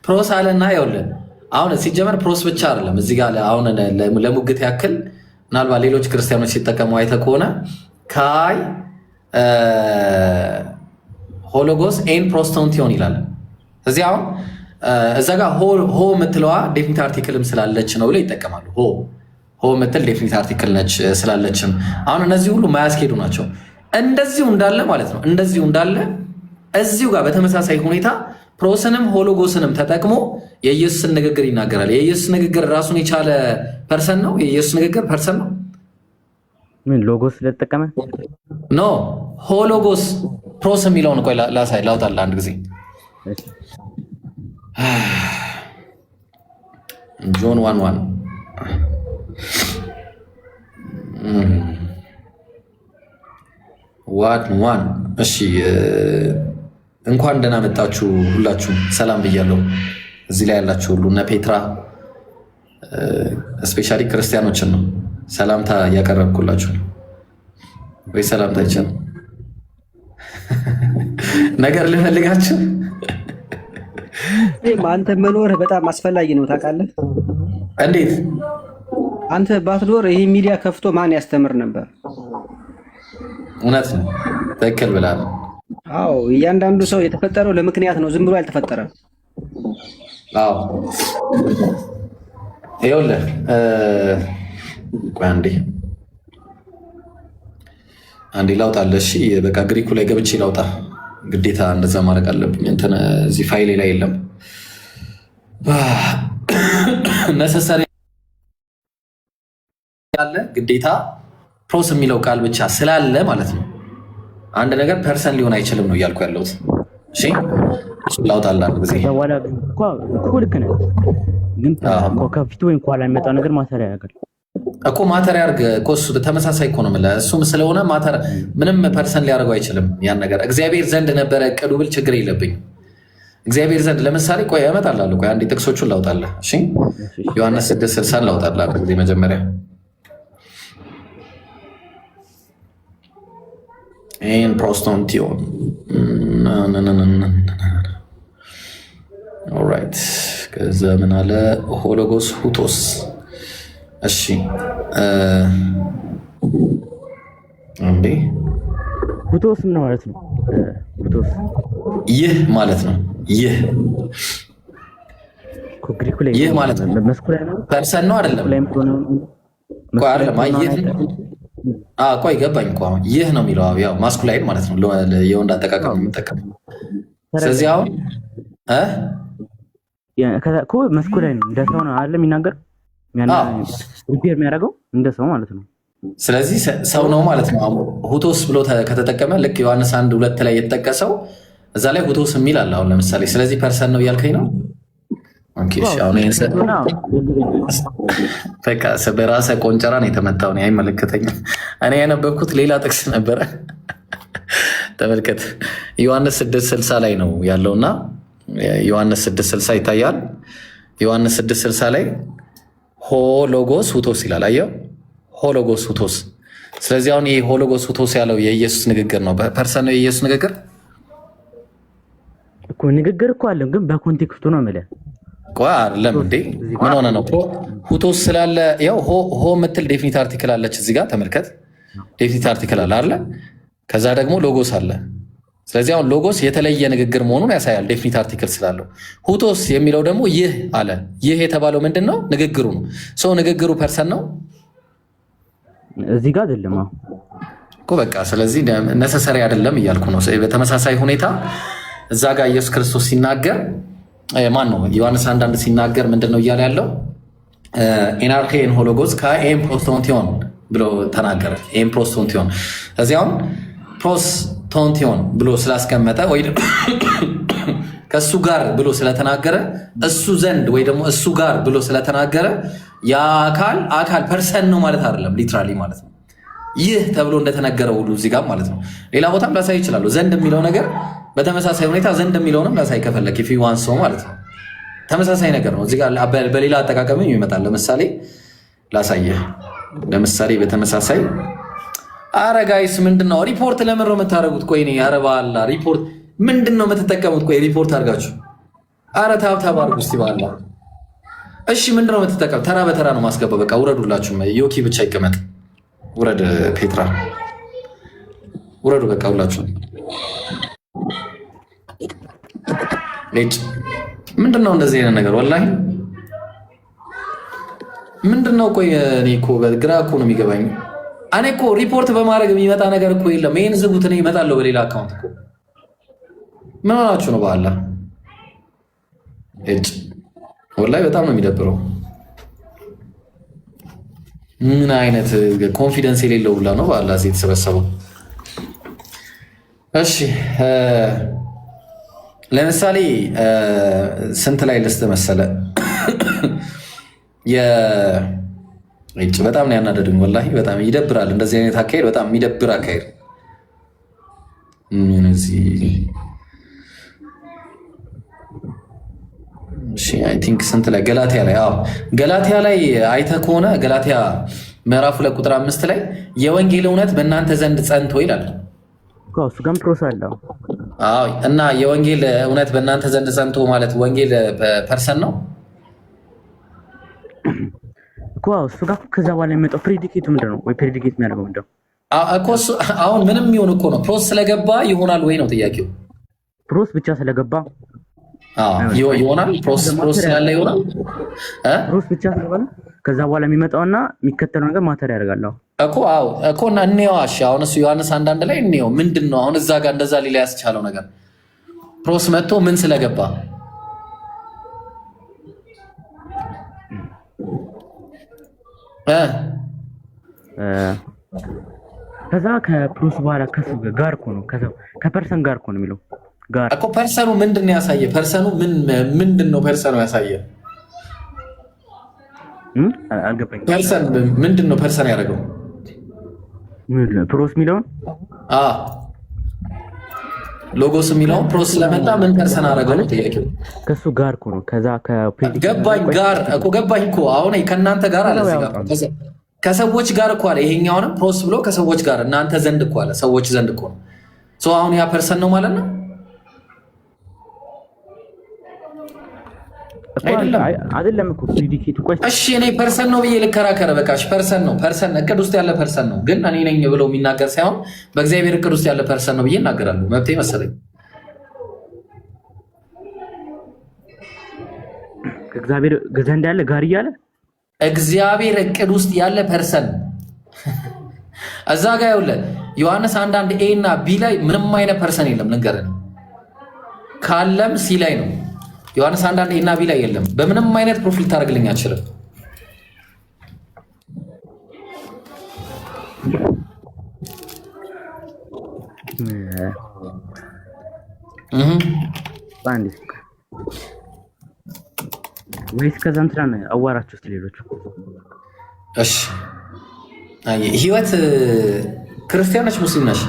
ፕሮስ አለና ይኸውልህ አሁን ሲጀመር ፕሮስ ብቻ አይደለም እዚህ ጋር አሁን ለሙግት ያክል ምናልባት ሌሎች ክርስቲያኖች ሲጠቀሙ አይተህ ከሆነ ካይ ሆሎጎስ ኤን ፕሮስቶንቲዮን ይላል። እዚህ አሁን እዛ ጋር ሆ የምትለዋ ዴፊኒት አርቲክልም ስላለች ነው ብለው ይጠቀማሉ። ሆ የምትል ዴፊኒት አርቲክል ነች ስላለችም። አሁን እነዚህ ሁሉ ማያስኬዱ ናቸው። እንደዚሁ እንዳለ ማለት ነው። እንደዚሁ እንዳለ እዚሁ ጋር በተመሳሳይ ሁኔታ ፕሮስንም ሆሎጎስንም ተጠቅሞ የኢየሱስን ንግግር ይናገራል። የኢየሱስ ንግግር ራሱን የቻለ ፐርሰን ነው። የኢየሱስ ንግግር ፐርሰን ነው። ምን ሎጎስ ስለተጠቀመ ኖ ሆሎጎስ ፕሮስ የሚለውን ቆይ ላሳይ ላውጣልህ አንድ ጊዜ ጆን 1:1 1:1 እሺ እንኳን ደህና መጣችሁ ሁላችሁም ሰላም ብያለሁ። እዚህ ላይ ያላችሁ ሁሉ እነ ፔትራ ስፔሻሊ ክርስቲያኖችን ነው ሰላምታ እያቀረብኩላችሁ ነው። ወይ ሰላምታ ይቻላል ነገር ልፈልጋችሁ አንተ መኖርህ በጣም አስፈላጊ ነው ታውቃለህ። እንዴት? አንተ ባትኖር ይሄ ሚዲያ ከፍቶ ማን ያስተምር ነበር? እውነት ነው። ትክክል ብለሃል። አዎ እያንዳንዱ ሰው የተፈጠረው ለምክንያት ነው፣ ዝም ብሎ አልተፈጠረም። አዎ ይኸውልህ ቆይ አንዴ ላውጣልህ። እሺ በቃ ግሪኩ ላይ ገብቼ ላውጣ። ግዴታ እንደዛ ማድረግ አለብኝ። እንትን እዚህ ፋይሌ ላይ የለም። ነሰሰሪ ያለ ግዴታ ፕሮስ የሚለው ቃል ብቻ ስላለ ማለት ነው አንድ ነገር ፐርሰን ሊሆን አይችልም ነው እያልኩ ያለሁት። እሺ ላውጣልህ አንድ ጊዜ እኮ ልክ ነህ፣ ግን ከፊቱ ወይም ከኋላ የሚመጣው ነገር ማሰሪያ ያደርጋል እኮ ማተር ያርግ እኮ እሱ ተመሳሳይ እኮ ነው የምልህ። እሱም ስለሆነ ማተር ምንም ፐርሰን ሊያደርገው አይችልም። ያን ነገር እግዚአብሔር ዘንድ ነበረ እቅዱ ብል ችግር የለብኝም። እግዚአብሔር ዘንድ ለምሳሌ ቆይ እመጣልሃለሁ። ቆይ አንዴ ጥቅሶቹን ላውጣልህ። እሺ ዮሐንስ 6:60 ላውጣልህ አንድ ጊዜ መጀመሪያ ኤን ፕሮስቶንቲዮን ኦልራይት። ከዛ ምን አለ ሆሎጎስ ሁቶስ። እሺ አንዴ ሁቶስ ምን ማለት ነው? ሁቶስ ይህ ማለት ነው። ይህ ግሪኩ ላይ ይህ ማለት ነው መስኩላይን ነው ፐርሰን ነው አይደለም? ቆይ አይደለም። አይ ይህ ቆይ ገባኝ እኮ አሁን ይህ ነው የሚለው ያው ማስኩላይን ማለት ነው የወንድ አጠቃቀም የሚጠቀም። ስለዚህ አሁን እኮ መስኩላይን እንደ ሰው ነው አይደለም የሚናገር ሪፔር የሚያደርገው እንደ ሰው ማለት ነው። ስለዚህ ሰው ነው ማለት ነው። ሁቶስ ብሎ ከተጠቀመ ልክ ዮሐንስ 1:2 ላይ የተጠቀሰው እዛ ላይ ሁቶስ የሚል አለ አሁን ለምሳሌ። ስለዚህ ፐርሰን ነው እያልከኝ ነው? ኦኬ እሺ። አሁን በቃ በራስህ ቆንጨራ ነው የተመታው። እኔ አይመለከተኝም። እኔ ያነበብኩት ሌላ ጥቅስ ነበረ። ተመልከት ዮሐንስ 6:60 ላይ ነው ያለውና ዮሐንስ 6:60 ይታያል። ዮሐንስ 6:60 ላይ ሆሎጎስ ሁቶስ ይላል። አየው ሆሎጎስ ሁቶስ። ስለዚህ አሁን ይሄ ሆሎጎስ ሁቶስ ያለው የኢየሱስ ንግግር ነው። ፐርሰን ነው የኢየሱስ ንግግር እኮ ንግግር እኮ አለ፣ ግን በኮንቴክስቱ ነው የምልህ። ቆይ አይደለም እንዴ ምን ሆነ ነው ሁቶስ ስላለ ያው ሆ የምትል ዴፊኒት አርቲክል አለች እዚህ ጋር ተመልከት። ዴፊኒት አርቲክል አለ አይደል? ከዛ ደግሞ ሎጎስ አለ። ስለዚህ አሁን ሎጎስ የተለየ ንግግር መሆኑን ያሳያል ዴፊኒት አርቲክል ስላለው። ሁቶስ የሚለው ደግሞ ይህ አለ። ይህ የተባለው ምንድን ነው? ንግግሩ ነው። ሰው ንግግሩ ፐርሰን ነው እዚህ ጋር አይደለም እኮ በቃ። ስለዚህ ነሰሰሪ አይደለም እያልኩ ነው። በተመሳሳይ ሁኔታ እዛ ጋር ኢየሱስ ክርስቶስ ሲናገር ማን ነው ዮሐንስ 1:1 ሲናገር ምንድን ነው እያለ ያለው? ኤናርኬን ሆሎጎስ ከኤም ፕሮስቶንቲዮን ብሎ ተናገረ። ኤም ፕሮስቶንቲዮን እዚያውን ፕሮስቶንቲዮን ብሎ ስላስቀመጠ ወይ ከእሱ ጋር ብሎ ስለተናገረ እሱ ዘንድ ወይ ደግሞ እሱ ጋር ብሎ ስለተናገረ አካል ፐርሰን ነው ማለት አይደለም፣ ሊትራሊ ማለት ነው። ይህ ተብሎ እንደተነገረ ሁሉ እዚህ ጋር ማለት ነው። ሌላ ቦታም ላሳይ ይችላሉ። ዘንድ የሚለው ነገር በተመሳሳይ ሁኔታ ዘንድ የሚለውንም ላሳይ ከፈለክ ፊ ዋን ሰው ማለት ነው። ተመሳሳይ ነገር ነው። እዚህ ጋር በሌላ አጠቃቀም ይመጣል። ለምሳሌ ላሳየህ። ለምሳሌ በተመሳሳይ አረጋይስ ምንድነው ሪፖርት ለምን ነው የምታደርጉት? ቆይ እኔ አረባላ ሪፖርት ምንድነው የምትጠቀሙት? ቆይ ሪፖርት አድርጋችሁ አረ ታብታብ አድርጉ እስቲ ባላ። እሺ ምንድነው የምትጠቀሙት? ተራ በተራ ነው ማስገባው። በቃ ውረዱላችሁም። ዮኪ ብቻ ይቀመጥ። ውረድ ፔትራ ውረዱ። በቃ ሁላችሁ ልጅ ምንድነው እንደዚህ አይነት ነገር ወላሂ ምንድነው? ቆይ እኔ እኮ ግራ እኮ ነው የሚገባኝ። እኔ እኮ ሪፖርት በማድረግ የሚመጣ ነገር እኮ የለም። ይሄን ዝጉት። እኔ እመጣለሁ በሌላ አካውንት እኮ ምን ሆናችሁ ነው? በኋላ እጭ ወላሂ በጣም ነው የሚደብረው። ምን አይነት ኮንፊደንስ የሌለው ሁላ ነው በኋላ እዚህ የተሰበሰበው። እሺ ለምሳሌ ስንት ላይ ልስጥ መሰለ? በጣም ነው ያናደዱኝ ወላሂ። በጣም ይደብራል። እንደዚህ አይነት አካሄድ በጣም የሚደብር አካሄድ። አይ ቲንክ ስንት ላይ ገላትያ ላይ ገላትያ ላይ አይተህ ከሆነ ገላትያ ምዕራፍ 2 ቁጥር 5 ላይ የወንጌል እውነት በእናንተ ዘንድ ጸንቶ ይላል። እሱ ጋር ፕሮሰስ አለው። እና የወንጌል እውነት በእናንተ ዘንድ ጸንቶ ማለት ወንጌል ፐርሰን ነው እኮ እሱ ጋር። ከዛ በኋላ የሚመጣው ፕሬዲኬቱ ምንድን ነው? ወይ ፕሬዲኬት የሚያደርገው ምንድን ነው እኮ? አሁን ምንም የሚሆን እኮ ነው። ፕሮስ ስለገባ ይሆናል ወይ ነው ጥያቄው? ፕሮስ ብቻ ስለገባ ይሆናል ፕሮሰስ ያለ ይሆናል ፕሮስ ብቻ ስለሆነ ከዛ በኋላ የሚመጣውና የሚከተለው ነገር ማተር ያደርጋል እኮ እና እንየው። እሺ አሁን እሱ ዮሐንስ 1:1 ላይ እንየው ምንድነው አሁን እዛ ጋር እንደዛ ሊላ ያስቻለው ነገር ፕሮስ መጥቶ ምን ስለገባ ከዛ ከፕሮስ በኋላ ከሱ ጋር እኮ ነው ከፐርሰን ጋር እኮ ነው የሚለው ጋር እኮ ፐርሰኑ ምንድነው ያሳየ ፐርሰኑ ምንድነው ፐርሰኑ ያሳየ አልገባኝም ፐርሰን ምንድነው ፐርሰን ያደረገው ፕሮስ የሚለውን ሎጎስ የሚለውን ፕሮስ ለመጣ ምን ፐርሰን አደረገው ነው ጥያቄው ከሱ ጋር እኮ ነው ከዛ ገባኝ እኮ አሁን ከእናንተ ጋር አለ እዚህ ጋር ከሰዎች ጋር እኮ አለ ይሄኛውንም ፕሮስ ብሎ ከሰዎች ጋር እናንተ ዘንድ እኮ አለ ሰዎች ዘንድ እኮ ነው ሶ አሁን ያ ፐርሰን ነው ማለት ነው አይደለም እኮ ፕሪዲኬት እኮ እሺ እኔ ፐርሰን ነው ብዬ ልከራከረ በቃሽ ፐርሰን ነው እቅድ ውስጥ ያለ ፐርሰን ነው ግን እኔ ነኝ ብሎ የሚናገር ሳይሆን በእግዚአብሔር እቅድ ውስጥ ያለ ፐርሰን ነው ብዬ እናገራለሁ መብቴ መሰለኝ እግዚአብሔር ዘንድ ያለ ጋር እያለ እግዚአብሔር እቅድ ውስጥ ያለ ፐርሰን እዛ ጋር ያውለ ዮሐንስ 1:1 ኤ እና ቢ ላይ ምንም አይነት ፐርሰን የለም ልንገርህ ካለም ሲ ላይ ነው ዮሐንስ 1:1 ኤ እና ቢ ላይ የለም በምንም አይነት ፕሮፊል ታደርግልኝ አትችልም ወይስ ከዛ እንትን አዋራችሁ እስኪ ሌሎቹ እሺ ህይወት ክርስቲያን ነች ሙስሊም ነች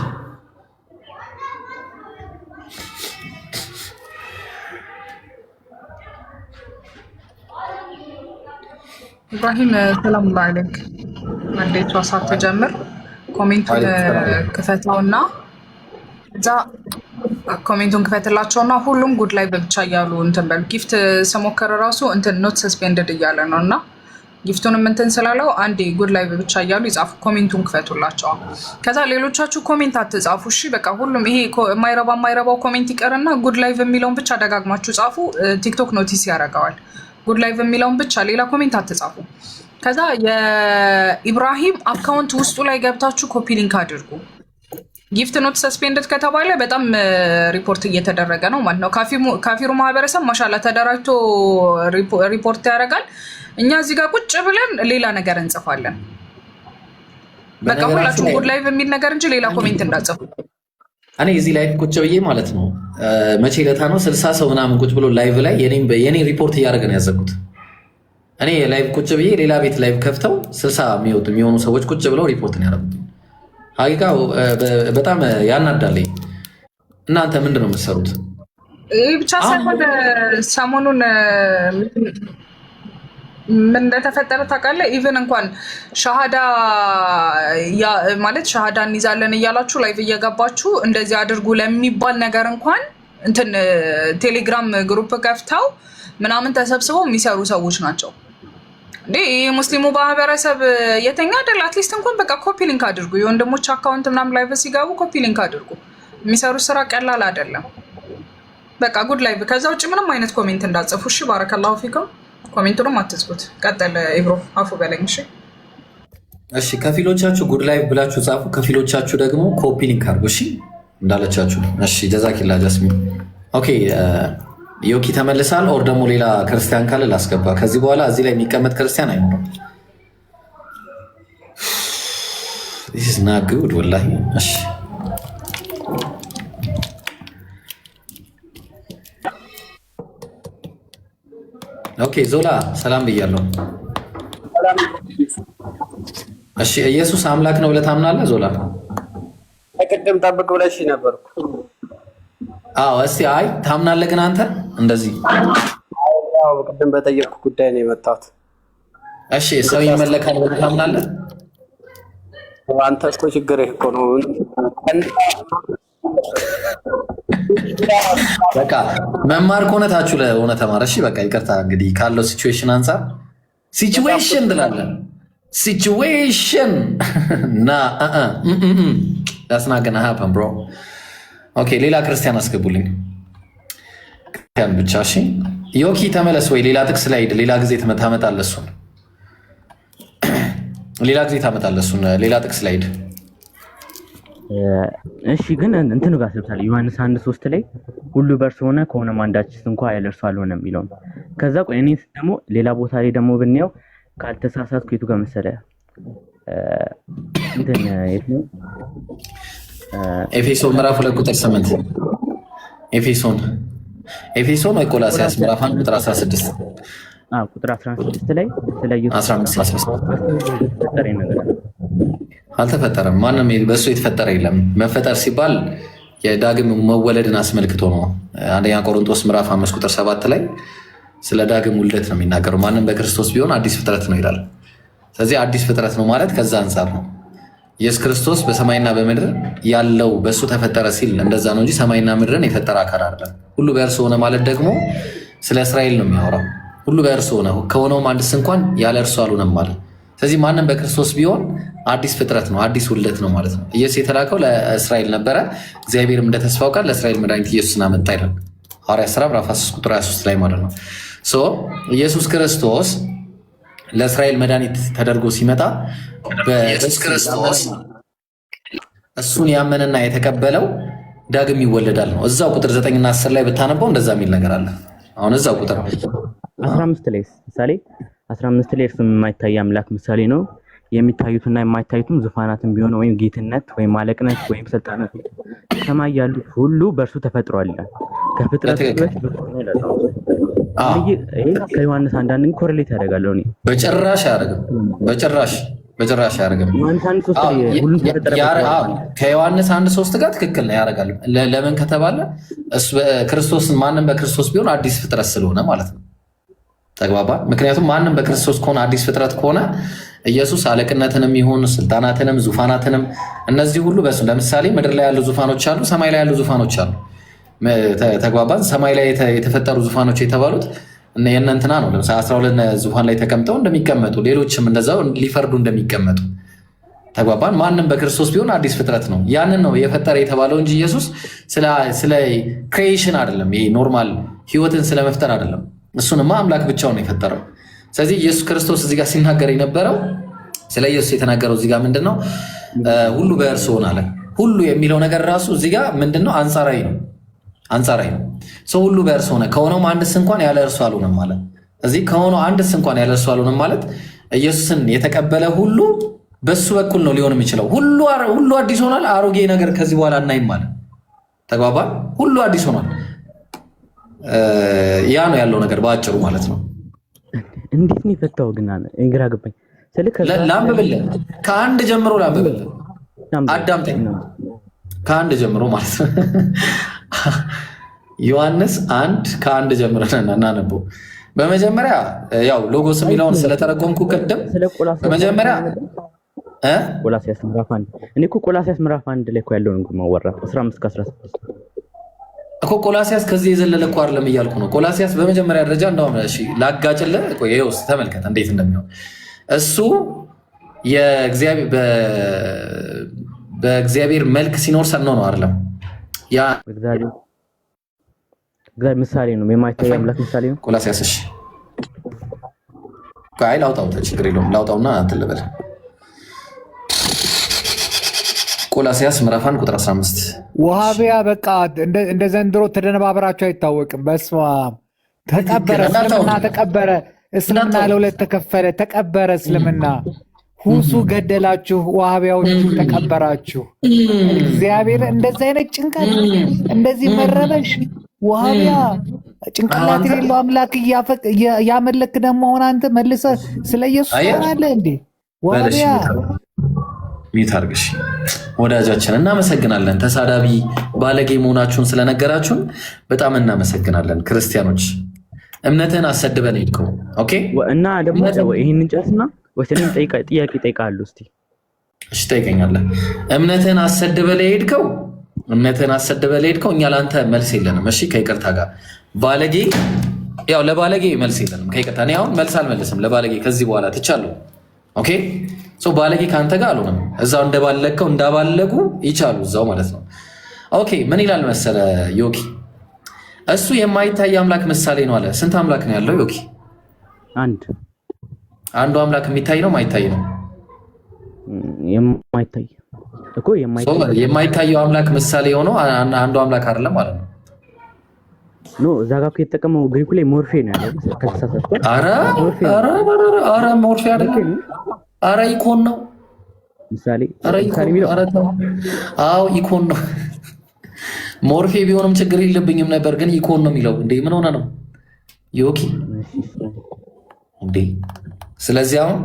ኢብራሂም ሰላም አለይክ እንዴት ዋሳት ተጀምር ኮሜንቱን ክፈተውና እዛ ኮሜንቱን ክፈትላቸውና ሁሉም ጉድ ላይ ብቻ እያሉ እንትን በል ጊፍት ሰሞከረ ራሱ እንትን ኖት ሰስፔንድድ እያለ ነው እና ጊፍቱንም እንትን ስላለው አንዴ ጉድ ላይ ብቻ እያሉ ይጻፉ ኮሜንቱን ክፈቱላቸው ከዛ ሌሎቻችሁ ኮሜንት አትጻፉ እሺ በቃ ሁሉም ይሄ የማይረባው ኮሜንት ይቀርና ጉድ ላይ የሚለውን ብቻ ደጋግማችሁ ጻፉ ቲክቶክ ኖቲስ ያደርገዋል ጉድ ላይ የሚለውን ብቻ ሌላ ኮሜንት አትጻፉ ከዛ የኢብራሂም አካውንት ውስጡ ላይ ገብታችሁ ኮፒ ሊንክ አድርጉ ጊፍት ኖት ሰስፔንድድ ከተባለ በጣም ሪፖርት እየተደረገ ነው ማለት ነው ካፊሩ ማህበረሰብ ማሻላ ተደራጅቶ ሪፖርት ያደርጋል እኛ እዚህ ጋር ቁጭ ብለን ሌላ ነገር እንጽፋለን በቃ ሁላችሁም ጉድ ላይ የሚል ነገር እንጂ ሌላ ኮሜንት እንዳጽፉ እኔ እዚህ ላይ ቁጭ ብዬ ማለት ነው መቼ ለታ ነው 60 ሰው ምናምን ቁጭ ብሎ ላይቭ ላይ የኔ ሪፖርት እያደረገ ነው ያዘጉት እኔ ላይቭ ቁጭ ብዬ ሌላ ቤት ላይቭ ከፍተው 60 የሚሆኑ ሰዎች ቁጭ ብለው ሪፖርት ነው ያደረጉት ሀቂቃ በጣም ያናዳለኝ እናንተ ምንድን ነው የምትሰሩት ብቻ ሳይሆን ሰሞኑን ምን እንደተፈጠረ ታውቃለህ ኢቭን እንኳን ሻሃዳ ማለት ሻሃዳ እንይዛለን እያላችሁ ላይቭ እየገባችሁ እንደዚህ አድርጉ ለሚባል ነገር እንኳን እንትን ቴሌግራም ግሩፕ ከፍተው ምናምን ተሰብስበው የሚሰሩ ሰዎች ናቸው እንዴ ሙስሊሙ ማህበረሰብ የተኛ አይደል አትሊስት እንኳን በቃ ኮፒ ሊንክ አድርጉ የወንድሞች አካውንት ምናምን ላይቭ ሲገቡ ኮፒ ሊንክ አድርጉ የሚሰሩ ስራ ቀላል አይደለም በቃ ጉድ ላይቭ ከዛ ውጭ ምንም አይነት ኮሜንት እንዳጽፉ እሺ ባረከላሁ ፊኩም ኮሜንቱንም አትጽፉት ቀጠለ ኢብሮ አፉ በለኝ እሺ ከፊሎቻችሁ ጉድ ላይቭ ብላችሁ ጻፉ ከፊሎቻችሁ ደግሞ ኮፒ ሊንክ አድርጉ እሺ እንዳለቻችሁ እሺ ጀዛኪላ ጃስሚን ኦኬ ዮኪ ተመልሳል ኦር ደግሞ ሌላ ክርስቲያን ካለ ላስገባ ከዚህ በኋላ እዚህ ላይ የሚቀመጥ ክርስቲያን አይኖርም this is not good ወላሂ እሺ ኦኬ ዞላ ሰላም ብያለሁ እሺ ኢየሱስ አምላክ ነው ብለህ ታምናለህ ዞላ ቅድም ጠብቅ ብለሽ ነበርኩ አዎ እስቲ አይ ታምናለህ ግን አንተ እንደዚህ አዎ ቅድም በጠየቅኩ ጉዳይ ነው የመጣሁት እሺ ሰው ይመለካል ብለህ ታምናለህ አንተ እኮ ችግርህ እኮ ነው በቃ መማር ከሆነ ታችሁ ለሆነ ተማረ እሺ በቃ ይቅርታ እንግዲህ ካለው ሲቹዌሽን አንፃር ሲቹዌሽን እንላለን ሲቹዌሽን ና that's not gonna happen bro ኦኬ ሌላ ክርስቲያን አስገቡልኝ ክርስቲያን ብቻ። እሺ ዮኪ ተመለስ ወይ ሌላ ጥቅስ ላይ ሄድ። ሌላ ጊዜ ታመጣለህ እሱን። ሌላ ጊዜ ታመጣለህ እሱን። ሌላ ጥቅስ ላይ ሄድ። እሺ ግን እንትኑ ጋር ለምሳሌ ዮሐንስ 1:3 ላይ ሁሉ በእርሱ ሆነ ከሆነም አንዳችስ እንኳ ያለ እርሱ አልሆነም የሚለው ነው። ከዛ ቆይ እኔ ደግሞ ሌላ ቦታ ላይ ደግሞ ብንየው ካልተሳሳትኩ የቱ ጋር መሰለህ እንትን የት ነው? ኤፌሶን ምዕራፍ 2 ቁጥር 8 ኤፌሶን ወይ ቆላስይስ ምዕራፍ 1 ቁጥር 16 ቁጥር 16 ላይ ስለ ኢየሱስ 15 አልተፈጠረም። ማንም በእሱ የተፈጠረ የለም። መፈጠር ሲባል የዳግም መወለድን አስመልክቶ ነው። አንደኛ ቆሮንቶስ ምዕራፍ 5 ቁጥር 7 ላይ ስለ ዳግም ውልደት ነው የሚናገረው። ማንም በክርስቶስ ቢሆን አዲስ ፍጥረት ነው ይላል። ስለዚህ አዲስ ፍጥረት ነው ማለት ከዛ አንጻር ነው። ኢየሱስ ክርስቶስ በሰማይና በምድር ያለው በእሱ ተፈጠረ ሲል እንደዛ ነው እንጂ ሰማይና ምድርን የፈጠረ አካል አይደለም። ሁሉ በእርሱ ሆነ ማለት ደግሞ ስለ እስራኤል ነው የሚያወራው። ሁሉ በእርሱ ሆነ ከሆነውም አንድስ እንኳን ያለ እርሱ አልሆነም ማለት። ስለዚህ ማንም በክርስቶስ ቢሆን አዲስ ፍጥረት ነው፣ አዲስ ውልደት ነው ማለት ነው። ኢየሱስ የተላከው ለእስራኤል ነበረ። እግዚአብሔርም እንደተስፋው ቃል ለእስራኤል መድኃኒት ኢየሱስን አመጣ ይላል ሐዋርያት ሥራ ምዕራፍ 3 ቁጥር 23 ላይ ማለት ነው። ኢየሱስ ክርስቶስ ለእስራኤል መድኃኒት ተደርጎ ሲመጣ በኢየሱስ ክርስቶስ እሱን ያመነና የተቀበለው ዳግም ይወለዳል ነው። እዛው ቁጥር 9 እና 10 ላይ ብታነበው እንደዛ የሚል ነገር አለ። አሁን እዛው ቁጥር 15 ላይ ምሳሌ 15 ላይ እርሱም የማይታይ አምላክ ምሳሌ ነው። የሚታዩትና የማይታዩትም ዙፋናትም ቢሆን ወይም ጌትነት ወይም አለቅነት ወይም ስልጣናት ሰማይ ያሉት ሁሉ በእርሱ ተፈጥሯል ይላል። ከፍጥረት ከዮሐንስ አንዳንድ ኮሬሌት ያደርጋለሁ እኔ በጭራሽ አያደርግም። ከዮሐንስ 1:3 ጋር ትክክል ነው ያደርጋል። ለምን ከተባለ ክርስቶስን ማንም በክርስቶስ ቢሆን አዲስ ፍጥረት ስለሆነ ማለት ነው። ተግባባ። ምክንያቱም ማንም በክርስቶስ ከሆነ አዲስ ፍጥረት ከሆነ ኢየሱስ አለቅነትንም ይሁን ስልጣናትንም ዙፋናትንም እነዚህ ሁሉ በሱ ለምሳሌ ምድር ላይ ያሉ ዙፋኖች አሉ፣ ሰማይ ላይ ያሉ ዙፋኖች አሉ። ተግባባን። ሰማይ ላይ የተፈጠሩ ዙፋኖች የተባሉት የእነ እንትና ነው። ለምሳሌ 12 ዙፋን ላይ ተቀምጠው እንደሚቀመጡ ሌሎችም እንደዛው ሊፈርዱ እንደሚቀመጡ ተግባባን። ማንም በክርስቶስ ቢሆን አዲስ ፍጥረት ነው። ያንን ነው የፈጠረ የተባለው እንጂ ኢየሱስ ስለ ክሪኤሽን አይደለም። ይሄ ኖርማል ህይወትን ስለመፍጠር አይደለም። እሱንማ አምላክ ብቻውን ነው የፈጠረው። ስለዚህ ኢየሱስ ክርስቶስ እዚህ ጋር ሲናገር የነበረው ስለ ኢየሱስ የተናገረው እዚህ ጋር ምንድነው? ሁሉ በእርሱ ሆነ አለ። ሁሉ የሚለው ነገር ራሱ እዚህ ጋር ምንድነው? አንጻራዊ ነው። ሰው ሁሉ በእርሱ ሆነ ከሆነውም አንድስ እንኳን ያለ እርሱ አልሆነም ማለት። እዚህ ከሆነው አንድስ እንኳን ያለ እርሱ አልሆነም ማለት ኢየሱስን የተቀበለ ሁሉ በሱ በኩል ነው ሊሆን የሚችለው። ሁሉ አዲስ ሆኗል። አሮጌ ነገር ከዚህ በኋላ እናይም ማለት ተግባባል። ሁሉ አዲስ ሆኗል። ያ ነው ያለው ነገር በአጭሩ ማለት ነው። እንዴት ነው የፈታው ግን? ግራ ገባኝ። ላንብብልህ ከአንድ ጀምሮ ላንብብልህ። አዳምጠኝ። ከአንድ ጀምሮ ማለት ነው። ዮሐንስ 1 ከ1 ጀምረን እናነበው። በመጀመሪያ ያው ሎጎስ የሚለውን ስለተረጎምኩ ቅድም በመጀመሪያ ቆላስይስ ምዕራፍ 1 እኔ እኮ ቆላስይስ ምዕራፍ 1 ላይ እኮ ያለውን ማወራ 15-16 እኮ ቆላስይስ ከዚህ የዘለለ እኮ አይደለም እያልኩ ነው። ቆላስይስ በመጀመሪያ ደረጃ እንደውም እሺ ላጋጭልህ። ቆይ ይኸው ተመልከት እንዴት እንደሚሆን እሱ በእግዚአብሔር መልክ ሲኖር ሰኖ ነው አይደለም። ያ እግዚአብሔር ምሳሌ ነው፣ የማይታይ አምላክ ምሳሌ ነው ቆላስይስ። እሺ ቆይ ላውጣው፣ ችግር የለውም ላውጣውና እንትን ልበል። ቆላስይስ ምዕራፍ 1 ቁጥር 15 ውሃቢያ በቃ እንደ ዘንድሮ ተደነባበራቸው አይታወቅም። በስመ አብ ተቀበረ፣ እስልምና ተቀበረ፣ እስልምና ለሁለት ተከፈለ፣ ተቀበረ እስልምና። ሁሱ ገደላችሁ፣ ውሃቢያዎቹ ተቀበራችሁ። እግዚአብሔር እንደዚህ አይነት ጭንቀት፣ እንደዚህ መረበሽ፣ ውሃቢያ ጭንቅላት የሌለው አምላክ እያመለክ ደግሞ ሆነ አንተ መልሰህ ስለ ኢየሱስ አለ እንዴ? ውሃቢያ ሚት አድርግሽ። ወዳጃችን እናመሰግናለን። ተሳዳቢ ባለጌ መሆናችሁን ስለነገራችሁን በጣም እናመሰግናለን። ክርስቲያኖች እምነትህን አሰድበን ሄድከው። ኦኬ እና ደግሞ ይሄንን ጨርስና ወሰንን ጥያቄ ጠይቃለሁ። እስቲ እሺ ጠይቀኛለህ። እምነትህን አሰድበህ ሄድከው እኛ ለአንተ መልስ የለንም። እሺ ከይቅርታ ጋር ባለጌ ያው ለባለጌ መልስ የለንም። ከይቅርታ እኔ አሁን መልስ አልመልስም ለባለጌ ከዚህ በኋላ ትቻለሁ። ኦኬ ባለጌ ከአንተ ጋር አልሆነም። እዛው እንደባለከው እንዳባለጉ ይቻሉ እዛው ማለት ነው። ኦኬ ምን ይላል መሰለ ዮኪ፣ እሱ የማይታይ አምላክ ምሳሌ ነው አለ። ስንት አምላክ ነው ያለው ዮኪ? አንዱ አምላክ የሚታይ ነው የማይታይ ነው? የማይታይ እኮ የማይታየው አምላክ ምሳሌ ሆኖ አንዱ አምላክ አይደለም ማለት ነው። ኖ እዛ ጋር የተጠቀመው ግሪኩ ላይ ሞርፌ ነው ያለው። ከተሳሳትኩ ኧረ ሞርፌ አይደለም። ኧረ ኢኮን ነው ምሳሌ። አዎ ኢኮን ነው። ሞርፌ ቢሆንም ችግር የለብኝም ነበር፣ ግን ኢኮን ነው የሚለው። እንዴ ምን ሆነ ነው ዮኪ እንዴ? ስለዚህ አሁን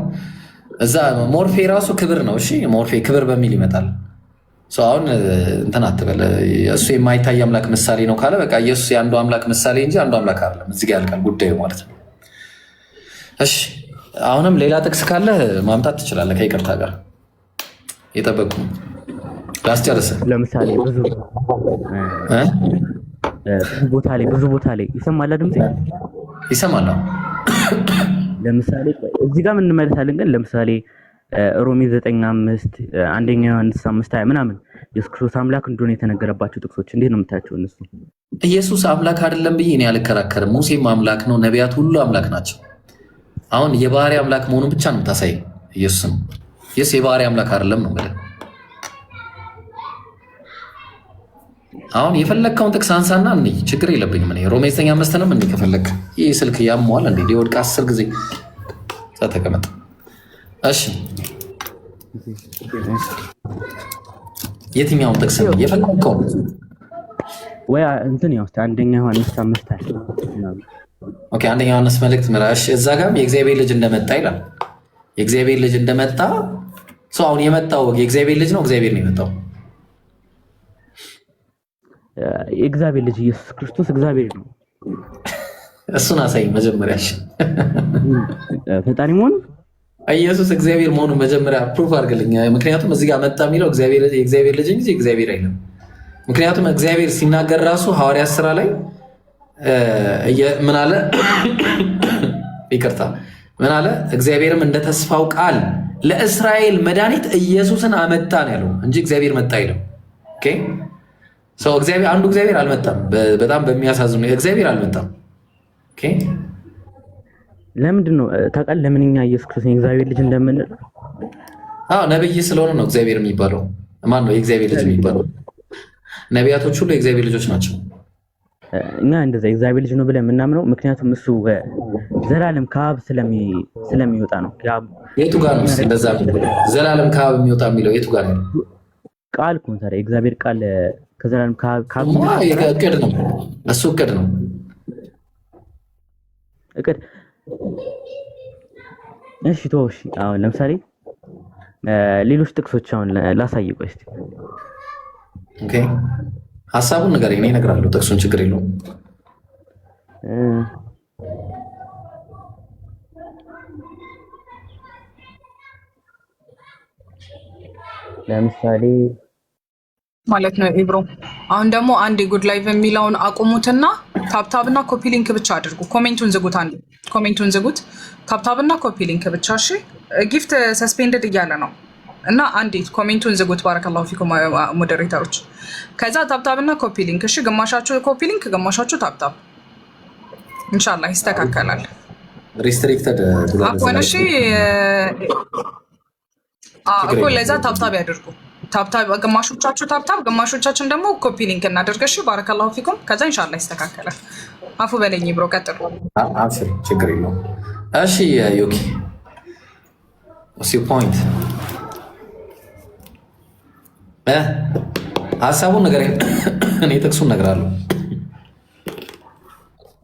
እዛ ሞርፌ ራሱ ክብር ነው። እሺ ሞርፌ ክብር በሚል ይመጣል። አሁን እንትን አትበል። እሱ የማይታይ አምላክ ምሳሌ ነው ካለ በቃ ኢየሱስ የአንዱ አምላክ ምሳሌ እንጂ አንዱ አምላክ አይደለም። እዚህ ጋር ያልቃል ጉዳዩ ማለት ነው። እሺ አሁንም ሌላ ጥቅስ ካለ ማምጣት ትችላለህ ከይቅርታ ጋር የጠበቁ ላስጨርስ። ለምሳሌ ብዙ ቦታ ላይ ይሰማል ድምጽ ይሰማል። ለምሳሌ እዚህ ጋር ምን እንመለሳለን ግን ለምሳሌ ሮሜ 9:5 አንደኛ ዮሐንስ 5:20 ምናምን ኢየሱስ ክርስቶስ አምላክ እንደሆነ የተነገረባቸው ጥቅሶች እንዴት ነው የምታያቸው? እነሱ ኢየሱስ አምላክ አይደለም ብዬ እኔ አልከራከርም። ሙሴም አምላክ ነው፣ ነቢያት ሁሉ አምላክ ናቸው። አሁን የባህሪ አምላክ መሆኑን ብቻ ነው የምታሳይ። ኢየሱስ የባህሪ አምላክ አይደለም ነው ማለት። አሁን የፈለግከውን ጥቅስ አንሳና እንዴ ችግር የለብኝም። እኔ ሮሜ 9:5 እንዴ ከፈለክ ይህ ስልክ ያሟል እንዴ ሊወድቅ 10 ጊዜ ተቀመጥ። እሺ የትኛውን ጥቅስ ነው የፈለግከው? ወይ እንትን ያው አንደኛ ዮሐንስ 5:20 ኦኬ፣ አንደኛ ዮሐንስ መልእክት ምዕራፍ እዛ ጋርም የእግዚአብሔር ልጅ እንደመጣ ይላል። የእግዚአብሔር ልጅ እንደመጣ ሰው አሁን የመጣው የእግዚአብሔር ልጅ ነው፣ እግዚአብሔር ነው የመጣው። የእግዚአብሔር ልጅ ኢየሱስ ክርስቶስ እግዚአብሔር ነው። እሱን አሳይ መጀመሪያ። ፈጣሪ መሆኑ ኢየሱስ እግዚአብሔር መሆኑን መጀመሪያ ፕሩፍ አድርግልኝ። ምክንያቱም እዚህ ጋር መጣ የሚለው የእግዚአብሔር ልጅ እንጂ እግዚአብሔር አይደለም። ምክንያቱም እግዚአብሔር ሲናገር ራሱ ሐዋርያት ሥራ ላይ ምን አለ? ይቅርታ ምን አለ? እግዚአብሔርም እንደ ተስፋው ቃል ለእስራኤል መድኃኒት ኢየሱስን አመጣ ነው ያለው እንጂ እግዚአብሔር መጣ አይልም። ኦኬ ሰው እግዚአብሔር አንዱ እግዚአብሔር አልመጣም። በጣም በሚያሳዝን ነው እግዚአብሔር አልመጣም። ኦኬ ለምንድን ነው ታውቃለህ? ለምን እኛ ኢየሱስ ክርስቶስ የእግዚአብሔር ልጅ እንደምንል? ነብይ ስለሆነ ነው እግዚአብሔር የሚባለው። ማን ነው የእግዚአብሔር ልጅ የሚባለው? ነቢያቶች ሁሉ የእግዚአብሔር ልጆች ናቸው። እኛ እንደዛ የእግዚአብሔር ልጅ ነው ብለን የምናምነው ምክንያቱም እሱ ዘላለም ከአብ ስለሚወጣ ነው። የቱ ጋር ነው እንደዛ ዘላለም ከአብ የሚወጣ የሚለው? የቱ ጋር ነው? ቃል እኮ ታዲያ የእግዚአብሔር ቃል ከዘላለም ከአብ እቅድ ነው። እሱ እቅድ ነው። እቅድ እሺ ተው። እሺ አሁን ለምሳሌ ሌሎች ጥቅሶች አሁን ላሳይ። ቆይ እስኪ ኦኬ ሐሳቡን ንገረኝ፣ እኔ እነግርሃለሁ ጥቅሱን። ችግር የለውም። ለምሳሌ ማለት ነው ኢብሮ። አሁን ደግሞ አንድ ጉድ ላይቭ የሚለውን አቁሙትና ታብታብና ኮፒ ሊንክ ብቻ አድርጉ። ኮሜንቱን ዝጉት፣ አንዴ ኮሜንቱን ዝጉት። ታብታብና ኮፒ ሊንክ ብቻ። እሺ ጊፍት ሰስፔንድድ እያለ ነው እና አንዴ ኮሜንቱን ዝጉት። ባረከላሁ ፊኩም ሞዴሬተሮች። ከዛ ታብታብና ኮፒ ሊንክ። እሺ ግማሻችሁ ኮፒ ሊንክ፣ ግማሻችሁ ታብታብ። ኢንሻአላህ ይስተካከላል። ሪስትሪክትድ አሁን እሺ እኮ ለዛ ታብታብ ያድርጉ። ታብታብ ግማሾቻችሁ ታብታብ፣ ግማሾቻችን ደግሞ ኮፒ ሊንክ እናደርገሽ። ባረከላሁ ፊኩም። ከዛ ኢንሻአላህ ይስተካከላል። አፉ በለኝ ብሮ ቀጥሉ። አፍሪ ችግር የለውም። እሺ ዮኪ what's your point? ሀሳቡን ነገር እኔ ጥቅሱን እነግርሃለሁ።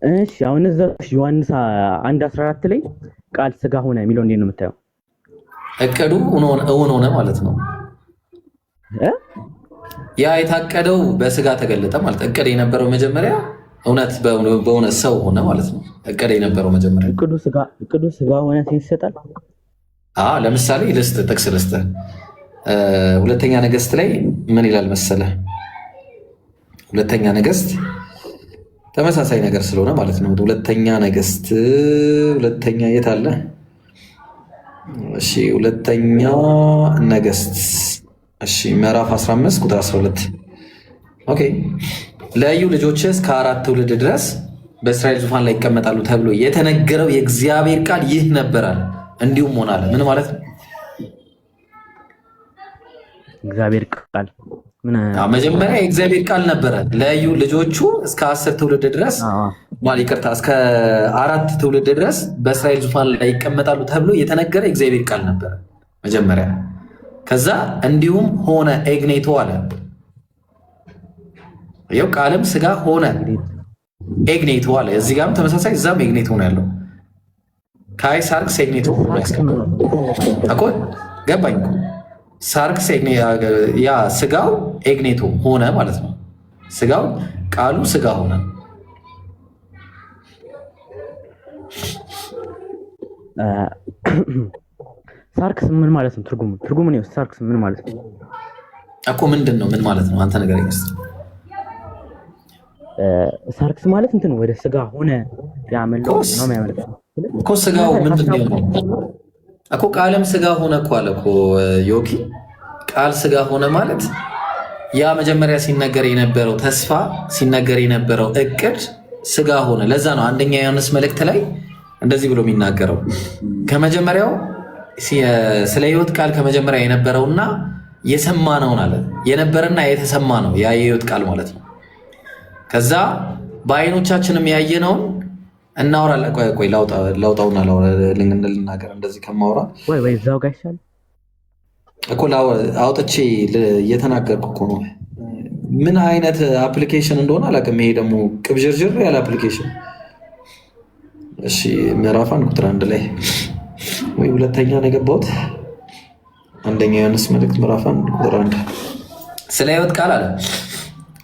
እሺ አሁን እዛ ዮሐንስ 1:14 ላይ ቃል ስጋ ሆነ የሚለው እንዴት ነው የምታየው? እቅዱ እውን ሆነ ማለት ነው። ያ የታቀደው በስጋ ተገለጠ ማለት እቅድ የነበረው መጀመሪያ እውነት በእውነት ሰው ሆነ ማለት ነው። እቅድ የነበረው መጀመሪያ እቅዱ ስጋ ሆነ ይሰጣል። ለምሳሌ ጥቅስ ልስጥ። ሁለተኛ ነገሥት ላይ ምን ይላል መሰለ? ሁለተኛ ነገሥት ተመሳሳይ ነገር ስለሆነ ማለት ነው። ሁለተኛ ነገሥት የት አለ? እሺ ሁለተኛ ነገሥት ምዕራፍ 15 ቁጥር 12። ኦኬ ለዩ ልጆች እስከ 4 ትውልድ ድረስ በእስራኤል ዙፋን ላይ ይቀመጣሉ ተብሎ የተነገረው የእግዚአብሔር ቃል ይህ ነበራል፣ እንዲሁም ሆናለ። ምን ማለት ነው? እግዚአብሔር ቃል መጀመሪያ የእግዚአብሔር ቃል ነበረ። ለዩ ልጆቹ እስከ 10 ትውልድ ድረስ ይቅርታ፣ እስከ 4 ትውልድ ድረስ በእስራኤል ዙፋን ላይ ይቀመጣሉ ተብሎ የተነገረ የእግዚአብሔር ቃል ነበረ መጀመሪያ። ከዛ እንዲሁም ሆነ ኤግኔቶ አለ። ይኸው ቃልም ስጋ ሆነ ኤግኔቶ አለ። እዚህ ጋርም ተመሳሳይ፣ እዛም ኤግኔቶ ነው ያለው። ካይ ሳርክስ ኤግኔቶ እኮ ገባኝ። ሳርክስ ያ ስጋው ኤግኔቶ ሆነ ማለት ነው። ስጋው ቃሉ ስጋ ሆነ። ሳርክስ ምን ማለት ነው? ትርጉሙ ነው። ሳርክስ ምን ማለት ነው እኮ? ምንድን ነው? ምን ማለት ነው? አንተ ነገር ይመስል ሳርክስ ማለት እንትን ወደ ስጋ ሆነ ያመለው ነው ማለት ነው እኮ። ስጋው ምንድን ነው እኮ? ቃልም ስጋ ሆነ እኮ አለ እኮ ዮኪ። ቃል ስጋ ሆነ ማለት ያ መጀመሪያ ሲነገር የነበረው ተስፋ፣ ሲነገር የነበረው እቅድ ስጋ ሆነ። ለዛ ነው አንደኛ ዮሐንስ መልእክት ላይ እንደዚህ ብሎ የሚናገረው ከመጀመሪያው ስለ ሕይወት ቃል ከመጀመሪያ የነበረውና የሰማነውን አለ። የነበረና የተሰማ ነው ያ የሕይወት ቃል ማለት ነው። ከዛ በአይኖቻችንም ያየነውን እናወራለን። ቆይ ላውጣውና ልናገር እንደዚህ ከማውራ ወይ እዛው ጋር ይሻል እኮ አውጥቼ እየተናገርኩ እኮ ነው። ምን አይነት አፕሊኬሽን እንደሆነ አላውቅም። ይሄ ደግሞ ቅብዥርዥር ያለ አፕሊኬሽን። እሺ ምዕራፍ 1 ቁጥር 1 ላይ ወይ ሁለተኛ ነው የገባሁት። አንደኛ ዮሐንስ መልእክት ምዕራፍ 1 ቁጥር 1 ስለ ሕይወት ቃል አለ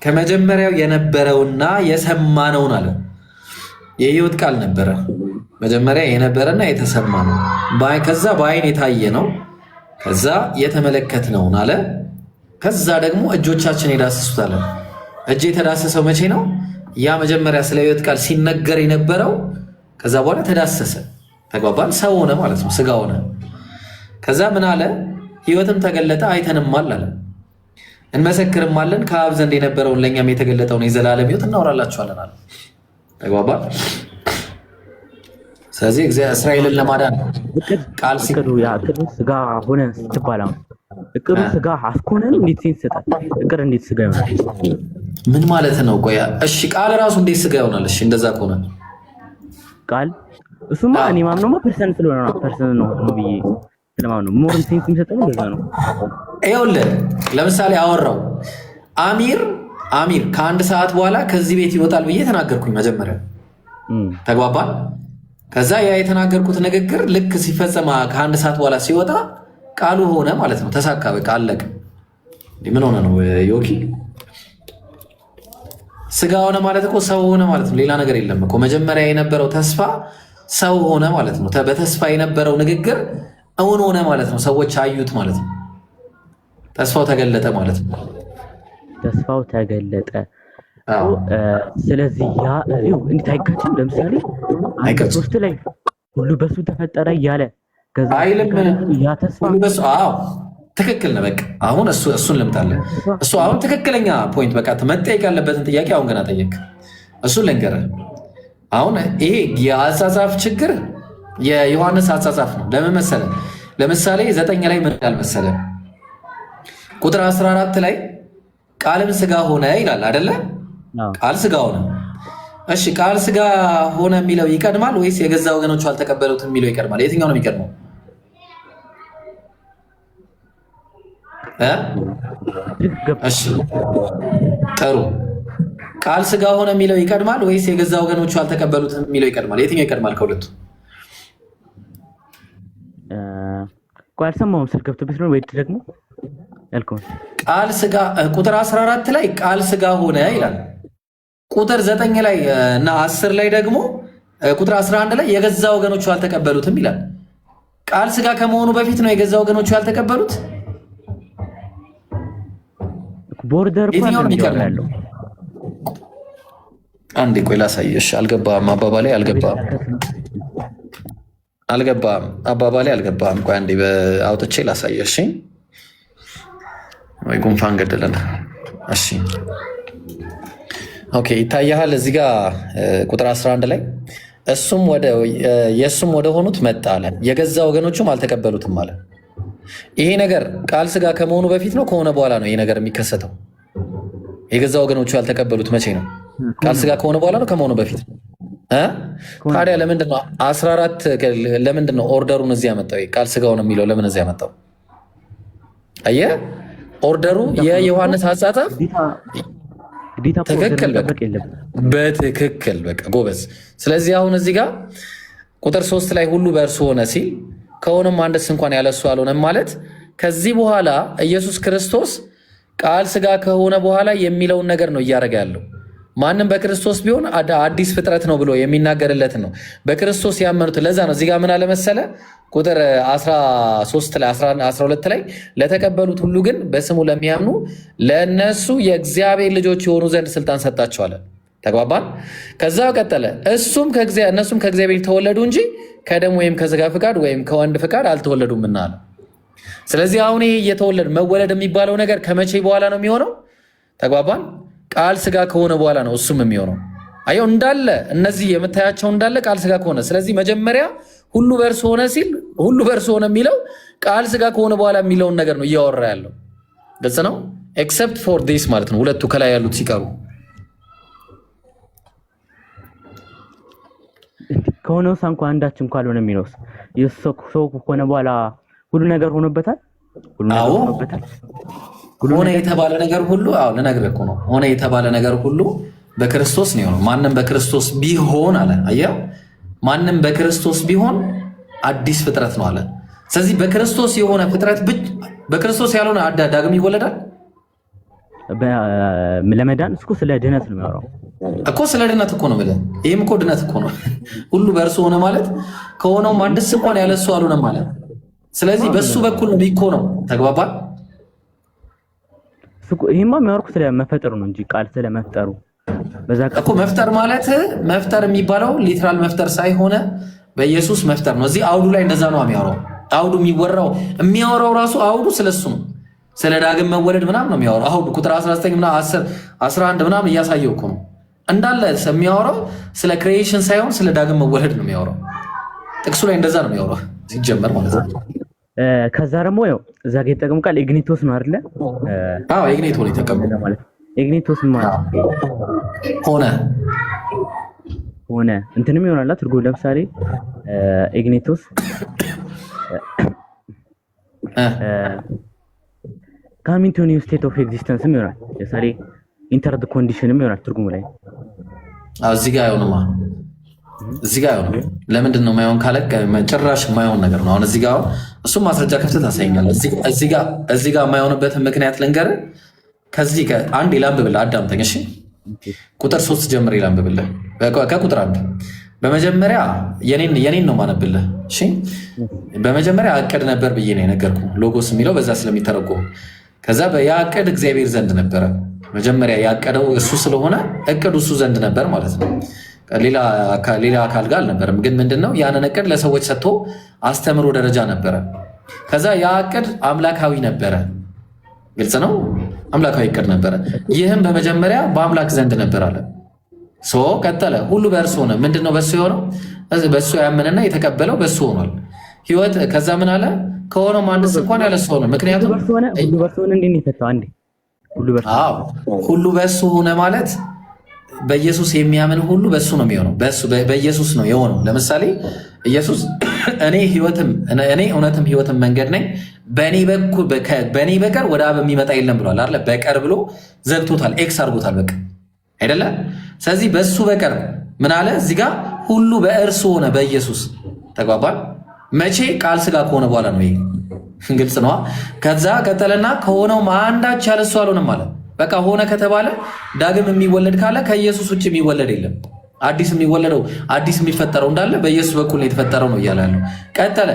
ከመጀመሪያው የነበረውና የሰማነውን አለ። የሕይወት ቃል ነበረ መጀመሪያ የነበረና የተሰማ ነው። ከዛ በአይን የታየ ነው። ከዛ የተመለከትነውን አለ። ከዛ ደግሞ እጆቻችን የዳሰሱት አለ። እጅ የተዳሰሰው መቼ ነው? ያ መጀመሪያ ስለ ሕይወት ቃል ሲነገር የነበረው ከዛ በኋላ ተዳሰሰ። ተግባባን? ሰው ሆነ ማለት ነው፣ ስጋ ሆነ። ከዛ ምን አለ? ሕይወትም ተገለጠ አይተንማል አለ። እንመሰክርማለን ከአብ ዘንድ የነበረውን ለእኛም የተገለጠውን የዘላለም ሕይወት እናወራላችኋለን አለ። ተግባባን? ስለዚህ እስራኤልን ለማዳን ቃል እቅዱ ስጋ ሆነ ስትባል እቅዱ ስጋ አስኮነን እንዴት ይሰጣል? እቅድ እንዴት ስጋ ይሆናል? ምን ማለት ነው? ቆያ እሺ፣ ቃል ራሱ እንዴት ስጋ ይሆናል? እሺ፣ እንደዛ ከሆነ ቃል እሱማ እኔ ማምነው ፐርሰን ስለሆነ ነው። ፐርሰን ነው ብዬ ስለማምነው ሞርም ሴንስ የሚሰጠው እንደዛ ነው። ይኸውልህ ለምሳሌ አወራው አሚር ከ1 ሰዓት በኋላ ከዚህ ቤት ይወጣል ብዬ ተናገርኩኝ መጀመሪያ። ተግባባን? ከዛ ያ የተናገርኩት ንግግር ልክ ሲፈጸም ከ1 ሰዓት በኋላ ሲወጣ ቃሉ ሆነ ማለት ነው። ተሳካ፣ በቃ አለቀ። ምን ሆነ ነው ዮኪ? ስጋ ሆነ ማለት እኮ ሰው ሆነ ማለት ነው። ሌላ ነገር የለም እኮ። መጀመሪያ የነበረው ተስፋ ሰው ሆነ ማለት ነው። በተስፋ የነበረው ንግግር እውን ሆነ ማለት ነው። ሰዎች አዩት ማለት ነው። ተስፋው ተገለጠ ማለት ነው። ተስፋው ተገለጠ። ስለዚህ ያ እንዴት አይጋጭም? ለምሳሌ አንቀጽ 3 ላይ ሁሉ በሱ ተፈጠረ እያለ አይልም? ያ ተስፋ ሁሉ በሱ ትክክል ነው። በቃ አሁን እሱን ልምጣለን። እሱ አሁን ትክክለኛ ፖይንት። በቃ መጠየቅ ያለበትን ጥያቄ አሁን ገና ጠየቅ። እሱን ልንገርህ። አሁን ይሄ የአጻጻፍ ችግር የዮሐንስ አጻጻፍ ነው። ለምን መሰለህ? ለምሳሌ 9 ላይ ምን ይላል መሰለህ? ቁጥር 14 ላይ ቃልም ስጋ ሆነ ይላል አይደለ? ቃል ስጋ ሆነ። እሺ ቃል ስጋ ሆነ የሚለው ይቀድማል ወይስ የገዛ ወገኖቹ አልተቀበሉትም የሚለው ይቀድማል? የትኛው ነው የሚቀድመው? እሺ ጥሩ። ቃል ስጋ ሆነ የሚለው ይቀድማል ወይስ የገዛ ወገኖቹ አልተቀበሉትም የሚለው ይቀድማል? የትኛው ይቀድማል ከሁለቱ? ቃል ሰማሁም ስል ገብቶብኝ ነው ወይ ደግሞ ያልከው ቃል ስጋ ቁጥር 14 ላይ ቃል ስጋ ሆነ ይላል። ቁጥር 9 ላይ እና 10 ላይ ደግሞ ቁጥር 11 ላይ የገዛ ወገኖቹ አልተቀበሉትም ይላል። ቃል ስጋ ከመሆኑ በፊት ነው የገዛ ወገኖቹ ያልተቀበሉት? ቦርደር ያለው አንዴ ቆይ ላሳየሽ። አልገባም አባባሌ አልገባም። ቆይ አንዴ አውጥቼ ላሳየሽ። ወይ ጉንፋን ገደለን። እሺ ኦኬ ይታያል እዚህ ጋር ቁጥር 11 ላይ የእሱም ወደ ሆኑት መጣ አለ፣ የገዛ ወገኖቹም አልተቀበሉትም አለ። ይሄ ነገር ቃል ስጋ ከመሆኑ በፊት ነው ከሆነ በኋላ ነው ይሄ ነገር የሚከሰተው? የገዛ ወገኖቹ ያልተቀበሉት መቼ ነው? ቃል ስጋ ከሆነ በኋላ ነው ከመሆኑ በፊት? ታዲያ ለምንድን ነው 14 ለምንድን ነው ኦርደሩን እዚህ ያመጣው? ቃል ስጋውን የሚለው ለምን እዚህ ያመጣው? አየህ ኦርደሩ የዮሐንስ አጻጻፍ ትክክል፣ በትክክል በቃ ጎበዝ። ስለዚህ አሁን እዚህ ጋር ቁጥር 3 ላይ ሁሉ በእርሱ ሆነ ሲል ከሆነም አንድስ እንኳን ያለሱ አልሆነም ማለት ከዚህ በኋላ ኢየሱስ ክርስቶስ ቃል ስጋ ከሆነ በኋላ የሚለውን ነገር ነው እያደረገ ያለው። ማንም በክርስቶስ ቢሆን አዲስ ፍጥረት ነው ብሎ የሚናገርለትን ነው በክርስቶስ ያመኑት። ለዛ ነው እዚህ ጋር ምን አለመሰለ ቁጥር 13 ላይ 12 ላይ ለተቀበሉት ሁሉ ግን በስሙ ለሚያምኑ ለእነሱ የእግዚአብሔር ልጆች የሆኑ ዘንድ ስልጣን ሰጣቸዋል። ተግባባን? ከዛ ቀጠለ እነሱም ከእግዚአብሔር ተወለዱ እንጂ ከደም ወይም ከስጋ ፍቃድ ወይም ከወንድ ፍቃድ አልተወለዱምና አለ። ስለዚህ አሁን ይሄ መወለድ የሚባለው ነገር ከመቼ በኋላ ነው የሚሆነው? ተግባባን? ቃል ስጋ ከሆነ በኋላ ነው እሱም የሚሆነው። አየው እንዳለ እነዚህ የምታያቸው እንዳለ ቃል ስጋ ከሆነ፣ ስለዚህ መጀመሪያ ሁሉ በእርሱ ሆነ ሲል ሁሉ በእርሱ ሆነ የሚለው ቃል ስጋ ከሆነ በኋላ የሚለውን ነገር ነው እያወራ ያለው። ግልጽ ነው። ኤክሰፕት ፎር ዲስ ማለት ነው ሁለቱ ከላይ ያሉት ሲቀሩ ከሆነው እንኳ አንዳች እንኳን አልሆነ የሚለውስ ሰው ከሆነ በኋላ ሁሉ ነገር ሆኖበታል። ሆነ የተባለ ነገር ሁሉ ልነግርህ እኮ ነው። ሆነ የተባለ ነገር ሁሉ በክርስቶስ ነው የሆነው። ማንም በክርስቶስ ቢሆን አለ። አየህ፣ ማንም በክርስቶስ ቢሆን አዲስ ፍጥረት ነው አለ። ስለዚህ በክርስቶስ የሆነ ፍጥረት በክርስቶስ ያልሆነ ዳግም ይወለዳል። ለመዳን እስኩ ስለ ድነት ነው የሚያወራው እኮ ስለ ድነት እኮ ነው ብለህ ይህም እኮ ድነት እኮ ነው። ሁሉ በእርሱ ሆነ ማለት ከሆነውም አንድስ እንኳን ያለሱ አልሆነም ማለት። ስለዚህ በሱ በኩል ነው የሚኮነው። ተግባባል? ይሄማ የሚያወርኩ ስለ መፈጠሩ ነው እንጂ ቃል ስለ መፍጠሩ በዛ እኮ መፍጠር ማለት መፍጠር የሚባለው ሊትራል መፍጠር ሳይሆን በኢየሱስ መፍጠር ነው። እዚህ አውዱ ላይ እንደዛ ነው የሚያወራው። አውዱ የሚያወራው ራሱ አውዱ ስለሱ ነው። ስለ ዳግም መወለድ ምናምን ነው የሚያወራው። አውዱ ቁጥር 19 ምናምን 10 11 ምናምን እያሳየው እኮ ነው እንዳለ የሚያወራው ስለ ክሪኤሽን ሳይሆን ስለ ዳግም መወለድ ነው የሚያወራው። ጥቅሱ ላይ እንደዛ ነው የሚያወራው ሲጀመር ማለት ነው። ከዛ ደግሞ ያው እዛ ጋር የተጠቀሙ ቃል ኢግኒቶስ ነው አይደለ? አዎ ኢግኒቶ ነው የተጠቀሙ ማለት ኢግኒቶስ ማለት ሆነ እንትንም ይሆናል ትርጉም። ለምሳሌ ኢግኒቶስ coming to a new state of existence ይሆናል። ለምሳሌ ኢንተር ዘ ኮንዲሽንም ይሆናል ትርጉሙ ላይ። እዚህ ጋር አይሆንም። ለምንድን ነው የማይሆን ካለ ጭራሽ የማይሆን ነገር ነው። አሁን እዚህ ጋር እሱም ማስረጃ ከፍተህ ታሳይኛለህ። እዚህ ጋር የማይሆንበትን ምክንያት ልንገርህ። ከዚህ አንድ ላንብብልህ፣ አዳምጠኝ እሺ። ቁጥር 3 ጀምር ላንብብልህ ከቁጥር 1። በመጀመሪያ የኔን ነው ማነብልህ እሺ። በመጀመሪያ እቅድ ነበር ብዬ ነው የነገርኩህ። ሎጎስ የሚለው በዛ ስለሚተረጎም ከዛ ያ እቅድ እግዚአብሔር ዘንድ ነበረ። መጀመሪያ ያቀደው እሱ ስለሆነ እቅዱ እሱ ዘንድ ነበር ማለት ነው። ሌላ አካል ጋር አልነበረም። ግን ምንድነው ያንን እቅድ ለሰዎች ሰጥቶ አስተምሮ ደረጃ ነበረ። ከዛ ያ እቅድ አምላካዊ ነበረ። ግልጽ ነው። አምላካዊ እቅድ ነበረ። ይህም በመጀመሪያ በአምላክ ዘንድ ነበር አለ። ቀጠለ። ሁሉ በእርሱ ሆነ። ምንድነው በእሱ የሆነው? በእሱ ያመነና የተቀበለው በእሱ ሆኗል ህይወት። ከዛ ምን አለ? ከሆነውም አንድስ እንኳን ያለ እሱ ሆነ። ምክንያቱም ሁሉ በእሱ ሆነ ማለት በኢየሱስ የሚያምን ሁሉ በእሱ ነው የሚሆነው። በኢየሱስ ነው የሆነው። ለምሳሌ ኢየሱስ እኔ እውነትም ህይወትም መንገድ ነኝ፣ በእኔ በቀር ወደ አብ የሚመጣ የለም ብሏል አይደለ? በቀር ብሎ ዘግቶታል፣ ኤክስ አድርጎታል። በቃ አይደለ? ስለዚህ በእሱ በቀር ምን አለ እዚህ ጋር? ሁሉ በእርሱ ሆነ፣ በኢየሱስ ተግባባል። መቼ? ቃል ስጋ ከሆነ በኋላ ነው። ይሄ ግልጽ ነዋ። ከዛ ቀጠለና ከሆነው አንዳች ያለ እሱ አልሆነም ማለት በቃ ሆነ ከተባለ ዳግም የሚወለድ ካለ ከኢየሱስ ውጭ የሚወለድ የለም። አዲስ የሚወለደው አዲስ የሚፈጠረው እንዳለ በኢየሱስ በኩል ነው የተፈጠረው ነው እያለ ያለው። ቀጠለ።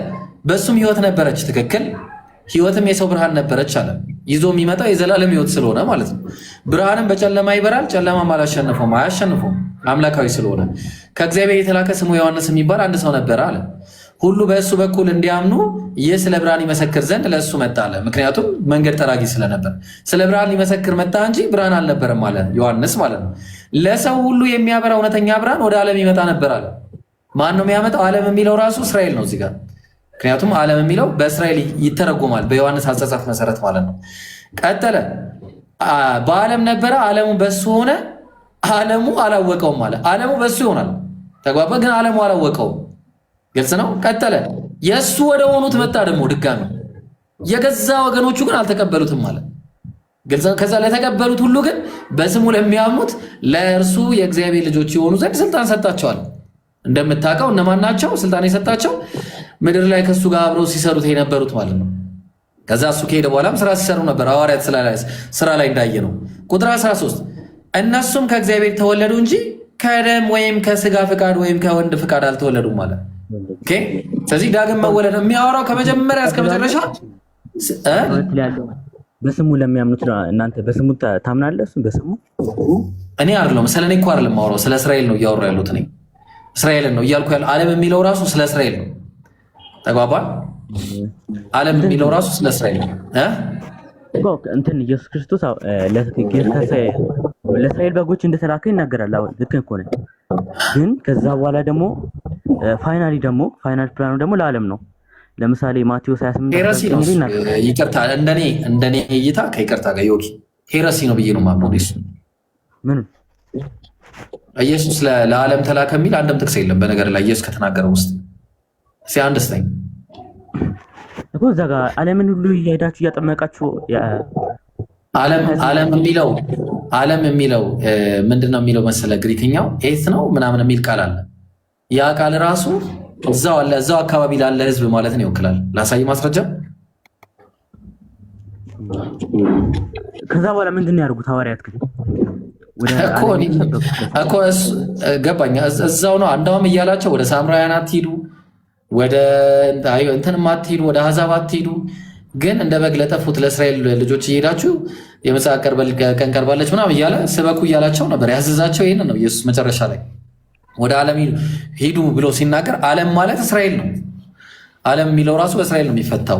በሱም ህይወት ነበረች፣ ትክክል። ህይወትም የሰው ብርሃን ነበረች አለ። ይዞ የሚመጣው የዘላለም ህይወት ስለሆነ ማለት ነው። ብርሃንም በጨለማ ይበራል፣ ጨለማም አያሸንፈውም አምላካዊ ስለሆነ። ከእግዚአብሔር የተላከ ስሙ ዮሐንስ የሚባል አንድ ሰው ነበረ አለ። ሁሉ በእሱ በኩል እንዲያምኑ ይህ ስለ ብርሃን ይመሰክር ዘንድ ለእሱ መጣ አለ። ምክንያቱም መንገድ ጠራጊ ስለነበር ስለ ብርሃን ሊመሰክር መጣ እንጂ ብርሃን አልነበረም ማለት ዮሐንስ ማለት ነው። ለሰው ሁሉ የሚያበራ እውነተኛ ብርሃን ወደ ዓለም ይመጣ ነበር አለ። ማን ነው የሚያመጣው? ዓለም የሚለው ራሱ እስራኤል ነው እዚህ ጋር። ምክንያቱም ዓለም የሚለው በእስራኤል ይተረጎማል በዮሐንስ አጻጻፍ መሰረት ማለት ነው። ቀጠለ። በዓለም ነበረ፣ ዓለሙ በሱ ሆነ፣ ዓለሙ አላወቀውም አለ። ዓለሙ በሱ ይሆናል ተግባባ፣ ግን ዓለሙ አላወቀውም። ግልጽ ነው። ቀጠለ። የእሱ ወደ ሆኑት መጣ ደግሞ ድጋሚ፣ የገዛ ወገኖቹ ግን አልተቀበሉትም ማለት ግልጽ ነው። ከዛ ለተቀበሉት ሁሉ ግን በስሙ ለሚያምኑት ለእርሱ የእግዚአብሔር ልጆች የሆኑ ዘንድ ስልጣን ሰጣቸዋል። እንደምታውቀው እነማን ናቸው ስልጣን የሰጣቸው? ምድር ላይ ከእሱ ጋር አብረው ሲሰሩት የነበሩት ማለት ነው። ከዛ እሱ ከሄደ በኋላም ስራ ሲሰሩ ነበር። ሐዋርያት ስራ ላይ እንዳየ ነው። ቁጥር 13 እነሱም ከእግዚአብሔር ተወለዱ እንጂ ከደም ወይም ከስጋ ፍቃድ ወይም ከወንድ ፍቃድ አልተወለዱም ማለት። ስለዚህ ዳግም መወለድ የሚያወራው ከመጀመሪያ እስከ መጨረሻ በስሙ ለሚያምኑት እናንተ በስሙ ታምናለህ? እሱም በስሙ እኔ አይደለም ስለ እኔ እኮ አይደለም የማወራው፣ ስለ እስራኤል ነው እያወራሁ ያሉት። እኔ እስራኤልን ነው እያልኩ ያለው። ዓለም የሚለው ራሱ ስለ እስራኤል ነው። ተግባባን? ዓለም የሚለው ራሱ ስለ እስራኤል ነው። እንትን ኢየሱስ ክርስቶስ ለእስራኤል በጎች እንደተላከ ይናገራል። አሁን ልክ እኮ ነህ። ግን ከዛ በኋላ ደግሞ ፋይናል ፕላኑ ደግሞ ለዓለም ነው። ለምሳሌ ማቴዎስ 28 ይቅርታ፣ እንደኔ እይታ ከይቅርታ ጋር ዮኪ ሄረሲ ነው ብዬ ነው የማምነው። እሱ ምን ኢየሱስ ለዓለም ተላከ የሚል አንድም ጥቅስ የለም። በነገር ላይ ኢየሱስ ከተናገረው ውስጥ ሲያንደስተኝ እኮ እዛ ጋር ዓለምን ሁሉ እያሄዳችሁ እያጠመቃችሁ ዓለም የሚለው ምንድን ነው የሚለው መሰለ? ግሪክኛው ኤት ነው ምናምን የሚል ቃል አለ። ያ ቃል ራሱ እዛው አለ፣ እዛው አካባቢ ላለ ህዝብ ማለት ነው ይወክላል። ላሳይ ማስረጃ። ከዛ በኋላ ምንድን ነው ያደርጉት ሐዋርያት? እኮ ገባኝ። እዛው ነው እንዳውም እያላቸው ወደ ሳምራውያን አትሂዱ፣ ወደ እንትንም አትሂዱ፣ ወደ አሕዛብ አትሂዱ፣ ግን እንደ በግ ለጠፉት ለእስራኤል ልጆች እየሄዳችሁ የምጽአት ቀን ቀርባለች ምናምን እያለ ስበኩ እያላቸው ነበር። ያዘዛቸው ይህንን ነው ኢየሱስ መጨረሻ ላይ ወደ ዓለም ሂዱ ብሎ ሲናገር፣ ዓለም ማለት እስራኤል ነው። ዓለም የሚለው ራሱ በእስራኤል ነው የሚፈታው።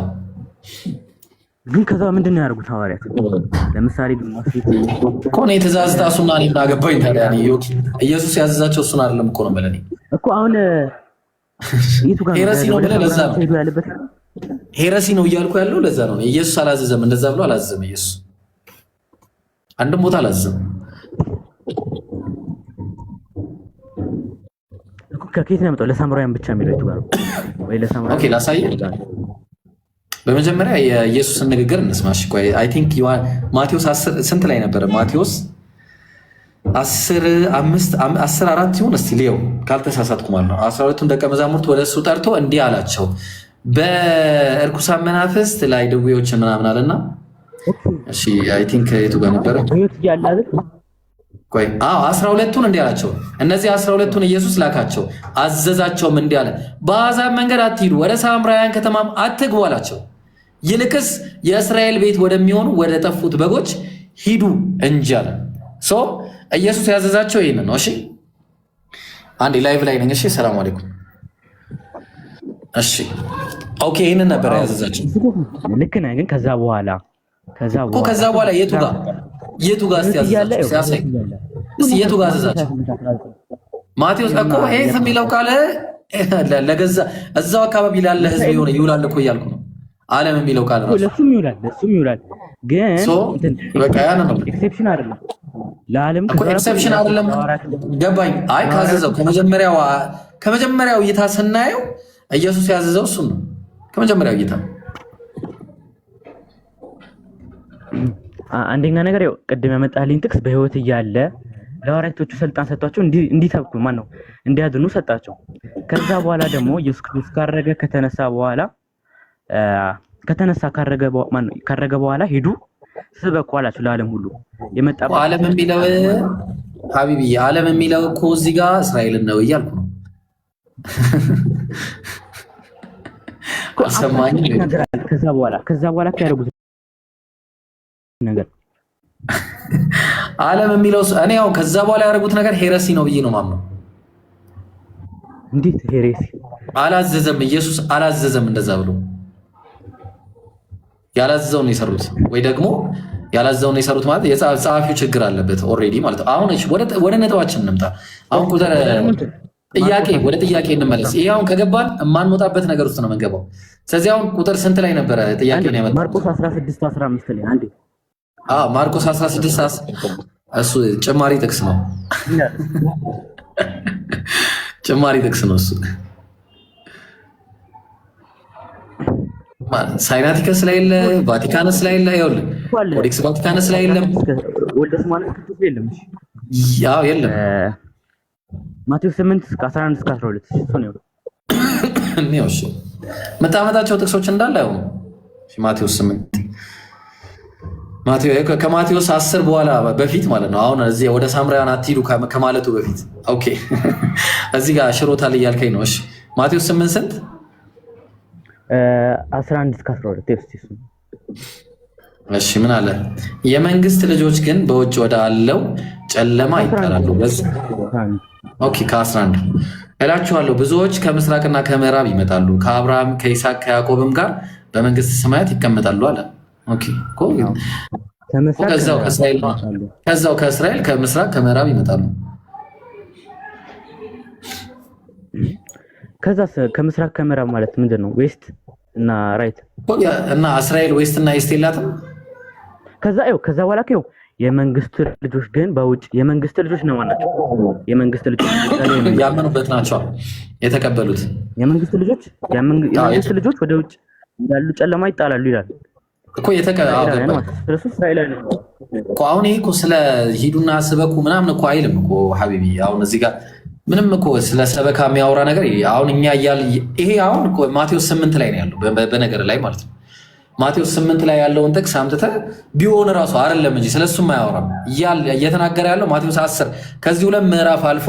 ግን ከዛ ምንድን ነው ያደርጉት ሐዋርያት? ለምሳሌ እኮ እኔ ትእዛዝ ጣሱና እኔ ምን አገባኝ ታዲያ? ኢየሱስ ያዘዛቸው እሱን አይደለም እኮ ነው በለኔ እኮ አሁን ሄረሲ ነው ብለህ ለዛ ነው ሄረሲ ነው እያልኩ ያለው ለዛ ነው። ኢየሱስ አላዘዘም፣ እንደዛ ብሎ አላዘዘም። ኢየሱስ አንድም ቦታ አላዘዘም። ከኬት ነው ያመጣው? ለሳምራውያን ብቻ የሚለው የቱ ጋር ነው? ወይ ለሳምራውያን? ኦኬ ላሳየህ። በመጀመሪያ የኢየሱስን ንግግር እንስማሽ። ቆይ አይ ቲንክ ማቴዎስ 10 ስንት ላይ ነበረ? ማቴዎስ 10:4 ይሁን እስቲ ልየው ካልተሳሳትኩ ማለት ነው። 12ቱን ደቀ መዛሙርት ወደ እሱ ጠርቶ እንዲህ አላቸው፣ በእርኩሳን መናፍስት ላይ ደዌዎችን ምናምን አለና፣ እሺ አይ ቲንክ የቱ ጋር ነበረ? ቆይ 12ቱን እንዲህ አላቸው። እነዚህ 12ቱን ኢየሱስ ላካቸው፣ አዘዛቸውም እንዲህ አለ፣ በአሕዛብ መንገድ አትሂዱ፣ ወደ ሳምራውያን ከተማም አትግቡ አላቸው። ይልቅስ የእስራኤል ቤት ወደሚሆኑ ወደ ጠፉት በጎች ሂዱ እንጂ አለ። ኢየሱስ ያዘዛቸው ይህንን ነው። እሺ አንዴ ላይቭ ላይ ነኝ። እሺ ሰላም አለይኩም። እሺ ኦኬ፣ ይህንን ነበር ያዘዛቸው። ልክ ነህ። ግን ከዛ በኋላ የቱ ጋር እስቲ ያዘዛቸው ሲያሳይ፣ እስቲ የቱ ጋር ያዘዛቸው? ማቴዎስ እኮ ኤት የሚለው ቃል ለገዛ እዛው አካባቢ ላለ ህዝብ ይውላል እኮ እያልኩ ነው። ዓለም የሚለው ቃል ራሱ ለሱም ይውላል። ግን በቃ ያን ነው ኤክሴፕሽን አይደለም። ለዓለም እኮ ኤክሰፕሽን አይደለም። ገባኝ። አይ ካዘዘው ከመጀመሪያው እይታ ስናየው ኢየሱስ ያዘዘው እሱን ነው። ከመጀመሪያው እይታ አንደኛ ነገር ያው ቅድም ያመጣልኝ ጥቅስ በህይወት እያለ ለሐዋርያቶቹ ስልጣን ሰጥቷቸው እንዲሰብኩ እንዲያድኑ ሰጣቸው። ከዛ በኋላ ደግሞ ኢየሱስ ክርስቶስ ካረገ በኋላ ሂዱ ስበኩ አላችሁ ለዓለም ሁሉ። የመጣው ዓለም የሚለው ሀቢቢ ዓለም የሚለው እኮ እዚህ ጋር እስራኤልን ነው እያልኩ ነው። አልሰማኝም። ከዛ በኋላ ያደረጉት ነገር ዓለም የሚለው እኔ ያው ከዛ በኋላ ያደረጉት ነገር ሄረሲ ነው ብዬ ነው ማምነው። እንዴት ሄረሲ? አላዘዘም። ኢየሱስ አላዘዘም እንደዛ ብሎ ያላዘዘውን ነው የሰሩት፣ ወይ ደግሞ ያላዘዘውን ነው የሰሩት ማለት የጸሐፊው ችግር አለበት ኦልሬዲ ማለት ነው። አሁን ወደ ነጥባችን እንምጣ። አሁን ወደ ጥያቄ እንመለስ። ይሄ አሁን ከገባን የማንወጣበት ነገር ውስጥ ነው የምንገባው። ስለዚህ አሁን ቁጥር ስንት ላይ ነበረ ጥያቄ ነው ያመጣው? ማርቆስ 16:15 ላይ አንዴ። ማርቆስ 16 እሱ ጭማሪ ጥቅስ ነው። ጭማሪ ጥቅስ ነው እሱ። ሳይናቲከስ ላይ የለ፣ ቫቲካንስ ላይ የለ፣ ይኸውልህ ኮዴክስ ቫቲካንስ ላይ የለም፣ ወልደስ ማለት ቅዱስ የለም። ያው የለም። ማቴዎስ 8:11-12 እሱ ነው ነው። እሺ መጣመጣቸው ጥቅሶች እንዳለ ያው ማቴዎስ 8 ከማቴዎስ 10 በኋላ በፊት ማለት ነው። አሁን እዚህ ወደ ሳምራውያን አትሂዱ ከማለቱ በፊት ኦኬ፣ እዚህ ጋር ሽሮታል እያልከኝ ነው። እሺ ማቴዎስ 8 ስንት 11-12 እሱ። እሺ ምን አለ? የመንግስት ልጆች ግን በውጭ ወደ አለው ጨለማ ይጣላሉ። ኦኬ ከ11 እላችኋለሁ ብዙዎች ከምስራቅና ከምዕራብ ይመጣሉ፣ ከአብርሃም ከይስሐቅ ከያዕቆብም ጋር በመንግስት ሰማያት ይቀመጣሉ አለ። ኦኬ ከዛው ከእስራኤል ከምስራቅ ከምዕራብ ይመጣሉ። ከዛስ ከምስራቅ ከምዕራብ ማለት ምንድን ነው? ዌስት እና ራይት እና እስራኤል ዌስት እና ኢስት የላትም። ከዛ በኋላ የመንግስት ልጆች ግን በውጭ የመንግስት ልጆች ነው ማለት ነው። የመንግስት ልጆች ያመኑበት ናቸው የተቀበሉት። የመንግስት ልጆች ወደ ውጭ ያሉ ጨለማ ይጣላሉ ይላል እኮ እስራኤላውያን እኮ። አሁን ይሄ እኮ ስለ ሂዱና ስበኩ ምናምን እኮ አይልም እኮ ሀቢቢ። አሁን እዚህ ጋር ምንም እኮ ስለ ሰበካ የሚያወራ ነገር አሁን እኛ ይሄ አሁን እኮ ማቴዎስ 8 ላይ ነው ያለው በነገር ላይ ማለት ነው። ማቴዎስ 8 ላይ ያለውን ጥቅስ አምጥተህ ቢሆን እራሱ አይደለም እንጂ ስለሱም አያወራም። እየተናገረ ያለው ማቴዎስ 10 ከዚህ 2 ምዕራፍ አልፎ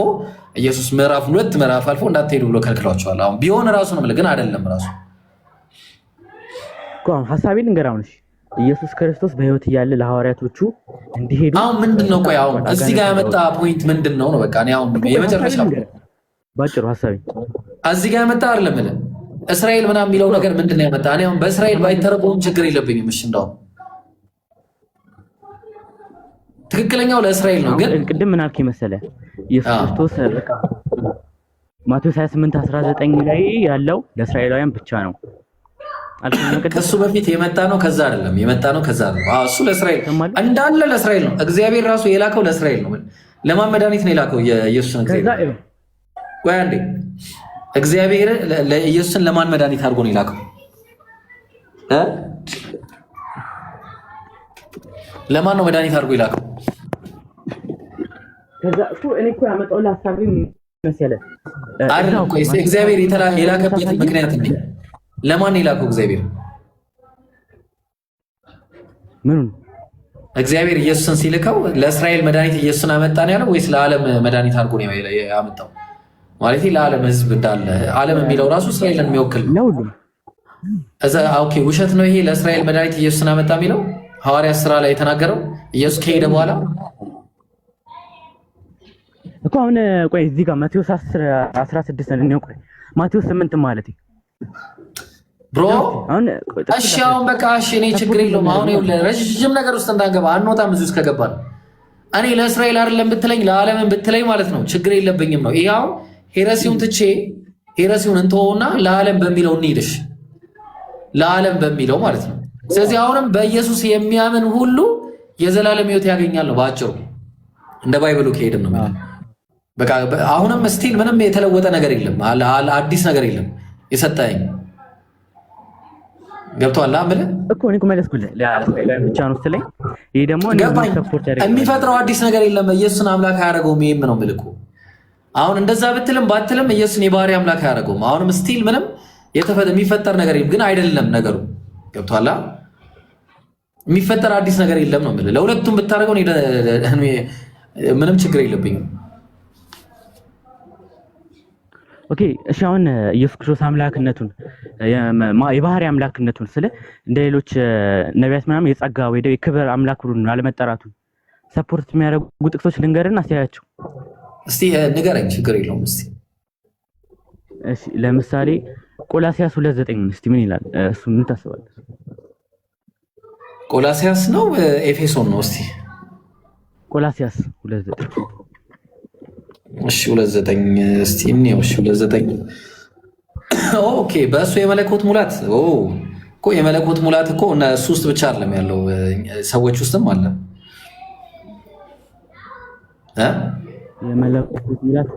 ኢየሱስ ምዕራፍ 2 ምዕራፍ አልፎ እንዳትሄዱ ብሎ ከልክሏቸዋል። አሁን ቢሆን እራሱ ነው ግን አይደለም እራሱ አሁን ሐሳቤን እንገራው ነሽ ኢየሱስ ክርስቶስ በህይወት እያለ ለሐዋርያቶቹ እንዲሄዱ አሁን ምንድነው? ቆይ አሁን እዚህ ጋር ያመጣ ፖይንት ምንድነው ነው? በቃ እኔ አሁን የመጨረሻው ባጭሩ ሐሳቤ እዚህ ጋር ያመጣ አይደለም እኔ እስራኤል ምናምን የሚለው ነገር ምንድነው ያመጣ? እኔ አሁን በእስራኤል ባይተረጎም ችግር የለብኝም። እሺ እንደው ትክክለኛው ለእስራኤል ነው። ግን ቅድም ምን አልከኝ መሰለህ? ኢየሱስ ክርስቶስ ማቴዎስ 28:19 ላይ ያለው ለእስራኤላውያን ብቻ ነው። ከሱ በፊት የመጣ ነው ከዛ አይደለም የመጣ ነው ከዛ ነው። እሱ ለእስራኤል እንዳለ ለእስራኤል ነው። እግዚአብሔር ራሱ የላከው ለእስራኤል ነው። ለማን መድኃኒት ነው የላከው? የኢየሱስን እግዚአብሔር ወይ አንዴ እግዚአብሔር ለኢየሱስን ለማን መድኃኒት አድርጎ ነው የላከው? ለማን ነው መድኃኒት አድርጎ የላከው? ከዛ እሱ እኔ እኮ ያመጣው ለሐሳቤ መሰለህ አይደል? እኮ እግዚአብሔር የላከበት ምክንያት እንዴ? ለማን የላከው እግዚአብሔር? ምኑን? እግዚአብሔር ኢየሱስን ሲልከው ለእስራኤል መድኃኒት ኢየሱስን አመጣ ነው ያለው ወይስ ለዓለም መድኃኒት አድርጎ ነው ያመጣው? ማለት ለዓለም ሕዝብ እንዳለ ዓለም የሚለው ራሱ እስራኤልን የሚወክል ነው። ኦኬ ውሸት ነው ይሄ። ለእስራኤል መድኃኒት ኢየሱስን አመጣ የሚለው ሐዋርያት ሥራ ላይ የተናገረው ኢየሱስ ከሄደ በኋላ እኮ። አሁን ቆይ እዚህ ጋር ማቴዎስ 10:16 ነው። ቆይ ማቴዎስ 8 ማለት ብሮ እሺ አሁን በቃ እሺ እኔ ችግር የለውም። አሁን ይኸውልህ ረጅም ነገር ውስጥ እንዳንገባ አንወጣም። እዚህ ውስጥ ከገባን እኔ ለእስራኤል አይደለም ብትለኝ ለዓለምን ብትለኝ ማለት ነው ችግር የለብኝም ነው። ይሄ አሁን ሄረሲውን ትቼ ሄረሲውን እንተወውና ለዓለም በሚለው እንሂድሽ፣ ለዓለም በሚለው ማለት ነው። ስለዚህ አሁንም በኢየሱስ የሚያምን ሁሉ የዘላለም ሕይወት ያገኛል ነው በአጭሩ። እንደ ባይብሉ ከሄድን ነው ማለት በቃ አሁንም ስቲል ምንም የተለወጠ ነገር የለም፣ አዲስ ነገር የለም የሰጠኝ ገብቷል አምለ እኮ እኔ መለስኩልህ ብቻ ነው ስለኝ። ይሄ ደግሞ ሰፖርት ያደርጋል። የሚፈጥረው አዲስ ነገር የለም። ኢየሱስን አምላክ አያደርገውም። ይሄም ነው ምልኩ። አሁን እንደዛ ብትልም ባትልም ኢየሱስን የባህሪ አምላክ አያደርገውም። አሁንም ስቲል ምንም የሚፈጠር ነገር ግን አይደለም ነገሩ። ገብቷል። የሚፈጠር አዲስ ነገር የለም ነው የምልህ። ለሁለቱም ብታደርገው ምንም ችግር የለብኝም። ኦኬ እሺ። አሁን ኢየሱስ ክርስቶስ አምላክነቱን የባህሪ አምላክነቱን ስለ እንደ ሌሎች ነቢያት ምናምን የጸጋ ወይ ደግሞ የክብር አምላክ ብሎ አለመጠራቱን ሰፖርት የሚያደርጉ ጥቅሶች ልንገርና አስተያያቸው እስቲ ንገረኝ። ችግር የለውም። እስቲ እሺ ለምሳሌ ቆላሲያስ 2:9 እስቲ ምን ይላል? እሱ ምን ታስባለህ? ቆላሲያስ ነው ኤፌሶን ነው? እስቲ ቆላሲያስ 2:9 እሺ 2:9 እስቲ እንየው። እሺ 2:9 ኦኬ። በእሱ የመለኮት ሙላት እኮ የመለኮት ሙላት እኮ እና እሱ ውስጥ ብቻ አይደለም ያለው ሰዎች ውስጥም አለ የመለኮት ሙላት።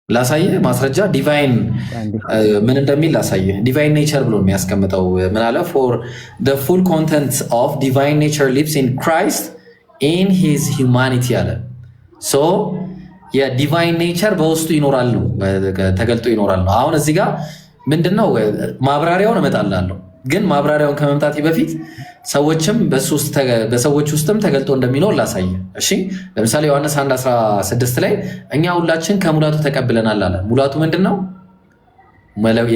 ላሳየህ ማስረጃ ዲቫይን ምን እንደሚል ላሳየህ። ዲቫይን ኔቸር ብሎ የሚያስቀምጠው ምን አለ? ፎር the full contents of divine nature lives in Christ in his humanity አለ። ሶ የዲቫይን ኔቸር በውስጡ ይኖራል ነው ተገልጦ ይኖራል ነው። አሁን እዚህ ጋር ምንድነው ማብራሪያውን እመጣላለሁ፣ ግን ማብራሪያውን ከመምጣቴ በፊት ሰዎችም በሰዎች ውስጥም ተገልጦ እንደሚኖር ላሳየ። እሺ ለምሳሌ ዮሐንስ 1:16 ላይ እኛ ሁላችን ከሙላቱ ተቀብለናል አለ። ሙላቱ ምንድነው?